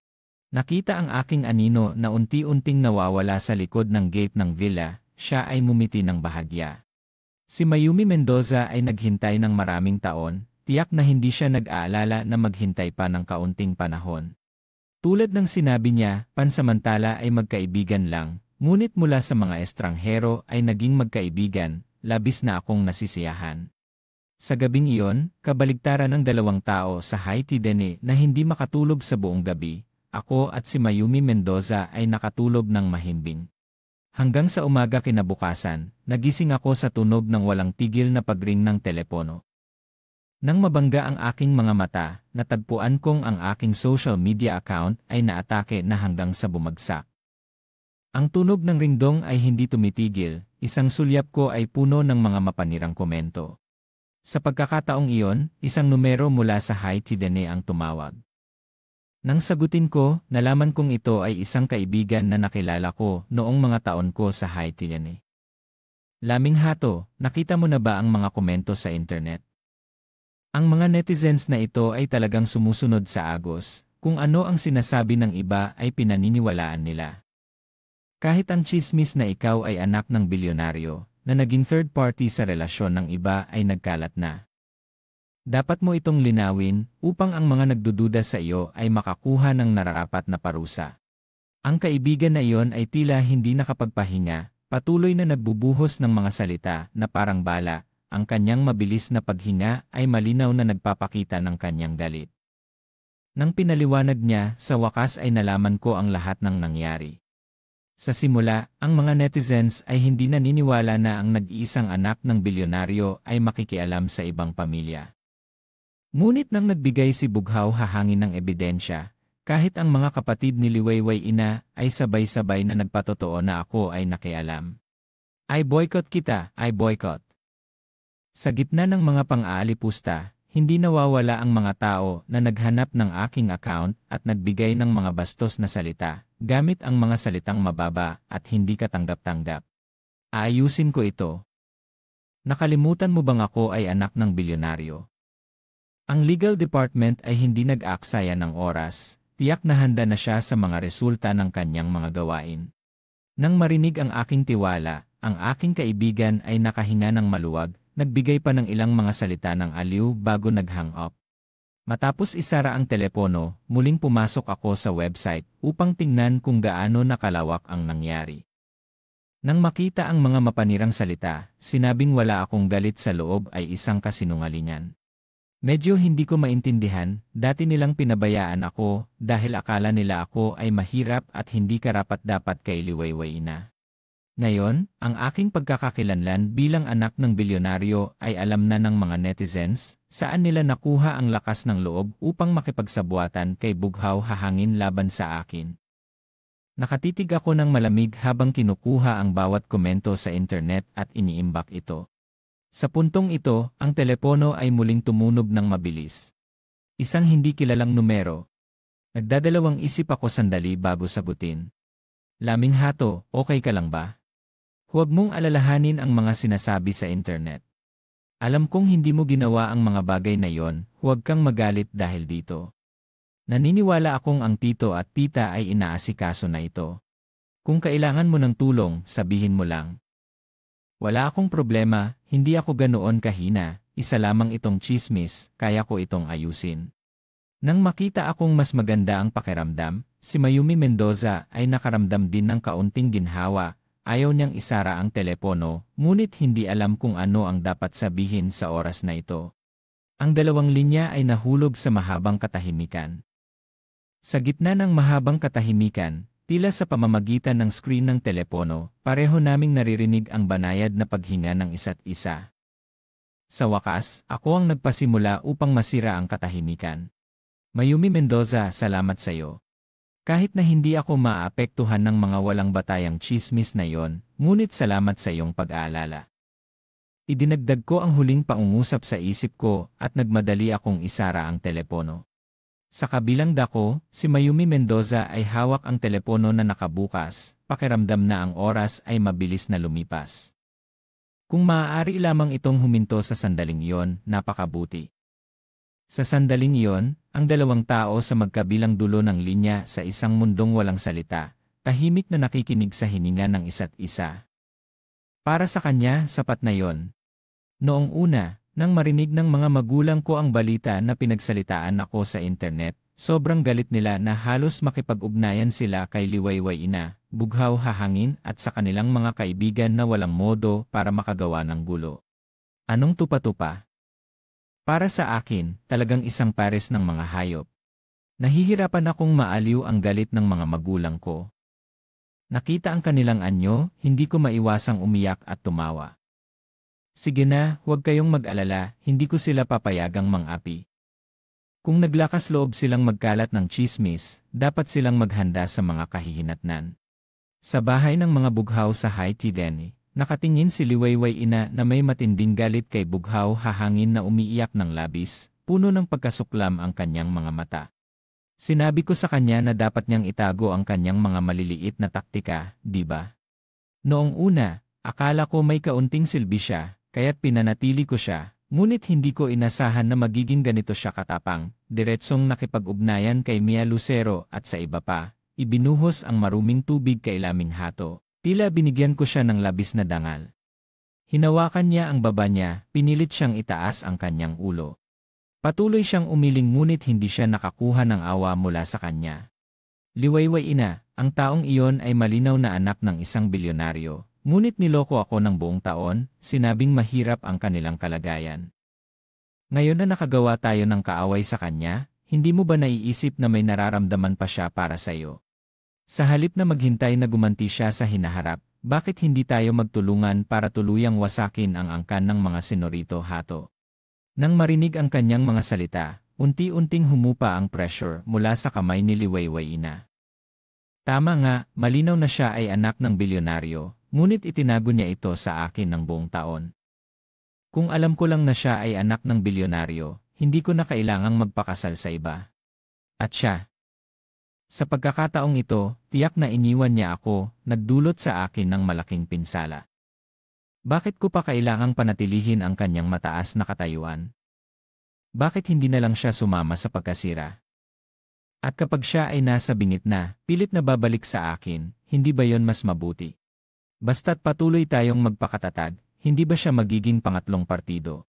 Nakita ang aking anino na unti-unting nawawala sa likod ng gate ng villa, siya ay mumiti ng bahagya. Si Mayumi Mendoza ay naghintay ng maraming taon, tiyak na hindi siya nag-aalala na maghintay pa ng kaunting panahon. Tulad ng sinabi niya, pansamantala ay magkaibigan lang, ngunit mula sa mga estranghero ay naging magkaibigan, labis na akong nasisiyahan. Sa gabing iyon, kabaligtaran ng dalawang tao sa Haiti Dene na hindi makatulog sa buong gabi, ako at si Mayumi Mendoza ay nakatulog ng mahimbing. Hanggang sa umaga kinabukasan, nagising ako sa tunog ng walang tigil na pagring ng telepono. Nang mabangga ang aking mga mata, natagpuan kong ang aking social media account ay naatake na hanggang sa bumagsak. Ang tunog ng ringdong ay hindi tumitigil, isang sulyap ko ay puno ng mga mapanirang komento. Sa pagkakataong iyon, isang numero mula sa Haiti Dene ang tumawag. Nang sagutin ko, nalaman kong ito ay isang kaibigan na nakilala ko noong mga taon ko sa Haiti Dene. Laming Hato, nakita mo na ba ang mga komento sa internet? Ang mga netizens na ito ay talagang sumusunod sa agos, kung ano ang sinasabi ng iba ay pinaniniwalaan nila. Kahit ang chismis na ikaw ay anak ng bilyonaryo, na naging third party sa relasyon ng iba ay nagkalat na. Dapat mo itong linawin upang ang mga nagdududa sa iyo ay makakuha ng nararapat na parusa. Ang kaibigan na iyon ay tila hindi nakapagpahinga, patuloy na nagbubuhos ng mga salita na parang bala, ang kanyang mabilis na paghinga ay malinaw na nagpapakita ng kanyang galit. Nang pinaliwanag niya, sa wakas ay nalaman ko ang lahat ng nangyari. Sa simula, ang mga netizens ay hindi naniniwala na ang nag-iisang anak ng bilyonaryo ay makikialam sa ibang pamilya. Ngunit nang nagbigay si Bughaw hahangin ng ebidensya, kahit ang mga kapatid ni Liwayway Ina ay sabay-sabay na nagpatotoo na ako ay nakialam. I boycott kita, I boycott. Sa gitna ng mga pang-aalipusta, hindi nawawala ang mga tao na naghanap ng aking account at nagbigay ng mga bastos na salita, gamit ang mga salitang mababa at hindi katanggap-tanggap. Aayusin ko ito. Nakalimutan mo bang ako ay anak ng bilyonaryo? Ang legal department ay hindi nag-aaksaya ng oras, tiyak na handa na siya sa mga resulta ng kanyang mga gawain. Nang marinig ang aking tiwala, ang aking kaibigan ay nakahinga ng maluwag, nagbigay pa ng ilang mga salita ng aliw bago nag-hang up. Matapos isara ang telepono, muling pumasok ako sa website upang tingnan kung gaano nakalawak ang nangyari. Nang makita ang mga mapanirang salita, sinabing wala akong galit sa loob ay isang kasinungalingan. Medyo hindi ko maintindihan, dati nilang pinabayaan ako dahil akala nila ako ay mahirap at hindi karapat-dapat kay Liwayway Ina. Ngayon, ang aking pagkakakilanlan bilang anak ng bilyonaryo ay alam na ng mga netizens, saan nila nakuha ang lakas ng loob upang makipagsabuatan kay Bughaw hahangin laban sa akin. Nakatitig ako ng malamig habang kinukuha ang bawat komento sa internet at iniimbak ito. Sa puntong ito, ang telepono ay muling tumunog ng mabilis. Isang hindi kilalang numero. Nagdadalawang isip ako sandali bago sagutin. Laming hato, okay ka lang ba? Huwag mong alalahanin ang mga sinasabi sa internet. Alam kong hindi mo ginawa ang mga bagay na yon, huwag kang magalit dahil dito. Naniniwala akong ang tito at tita ay inaasikaso na ito. Kung kailangan mo ng tulong, sabihin mo lang. Wala akong problema, hindi ako ganoon kahina, isa lamang itong tsismis, kaya ko itong ayusin. Nang makita akong mas maganda ang pakiramdam, si Mayumi Mendoza ay nakaramdam din ng kaunting ginhawa. Ayaw niyang isara ang telepono, ngunit hindi alam kung ano ang dapat sabihin sa oras na ito. Ang dalawang linya ay nahulog sa mahabang katahimikan. Sa gitna ng mahabang katahimikan, tila sa pamamagitan ng screen ng telepono, pareho naming naririnig ang banayad na paghinga ng isa't isa. Sa wakas, ako ang nagpasimula upang masira ang katahimikan. Mayumi Mendoza, salamat sa iyo. Kahit na hindi ako maapektuhan ng mga walang batayang tsismis na yon, ngunit salamat sa iyong pag-aalala. Idinagdag ko ang huling pangungusap sa isip ko at nagmadali akong isara ang telepono. Sa kabilang dako, si Mayumi Mendoza ay hawak ang telepono na nakabukas, pakiramdam na ang oras ay mabilis na lumipas. Kung maaari lamang itong huminto sa sandaling iyon, napakabuti. Sa sandaling iyon, ang dalawang tao sa magkabilang dulo ng linya sa isang mundong walang salita, tahimik na nakikinig sa hininga ng isa't isa. Para sa kanya, sapat na yon. Noong una, nang marinig ng mga magulang ko ang balita na pinagsalitaan ako sa internet, sobrang galit nila na halos makipag-ugnayan sila kay Liwayway Ina, Bughaw hahangin at sa kanilang mga kaibigan na walang modo para makagawa ng gulo. Anong tupa-tupa? Para sa akin, talagang isang pares ng mga hayop. Nahihirapan akong maaliw ang galit ng mga magulang ko. Nakita ang kanilang anyo, hindi ko maiwasang umiyak at tumawa. Sige na, huwag kayong mag-alala, hindi ko sila papayagang mang-api. Kung naglakas loob silang magkalat ng tsismis, dapat silang maghanda sa mga kahihinatnan. Sa bahay ng mga Bughaw sa Haiti-Den, nakatingin si Liwayway Ina na may matinding galit kay Bughaw hahangin na umiiyak ng labis, puno ng pagkasuklam ang kanyang mga mata. Sinabi ko sa kanya na dapat niyang itago ang kanyang mga maliliit na taktika, di ba? Noong una, akala ko may kaunting silbi siya, kaya't pinanatili ko siya, ngunit hindi ko inasahan na magiging ganito siya katapang, diretsong nakipag-ugnayan kay Mia Lucero at sa iba pa, ibinuhos ang maruming tubig kay Laming Hato. Tila binigyan ko siya ng labis na dangal. Hinawakan niya ang baba niya, pinilit siyang itaas ang kanyang ulo. Patuloy siyang umiling ngunit hindi siya nakakuha ng awa mula sa kanya. Liwayway Ina, ang taong iyon ay malinaw na anak ng isang bilyonaryo, ngunit niloko ako ng buong taon, sinabing mahirap ang kanilang kalagayan. Ngayon na nakagawa tayo ng kaaway sa kanya, hindi mo ba naiisip na may nararamdaman pa siya para sa iyo? Sa halip na maghintay na gumanti siya sa hinaharap, bakit hindi tayo magtulungan para tuluyang wasakin ang angkan ng mga senorito Hato? Nang marinig ang kanyang mga salita, unti-unting humupa ang pressure mula sa kamay ni Liwayway Ina. Tama nga, malinaw na siya ay anak ng bilyonaryo, ngunit itinago niya ito sa akin ng buong taon. Kung alam ko lang na siya ay anak ng bilyonaryo, hindi ko na kailangang magpakasal sa iba. At siya. Sa pagkakataong ito, tiyak na iniwan niya ako, nagdulot sa akin ng malaking pinsala. Bakit ko pa kailangang panatilihin ang kanyang mataas na katayuan? Bakit hindi na lang siya sumama sa pagkasira? At kapag siya ay nasa bingit na, pilit na babalik sa akin, hindi ba yon mas mabuti? Basta't patuloy tayong magpakatatag, hindi ba siya magiging pangatlong partido?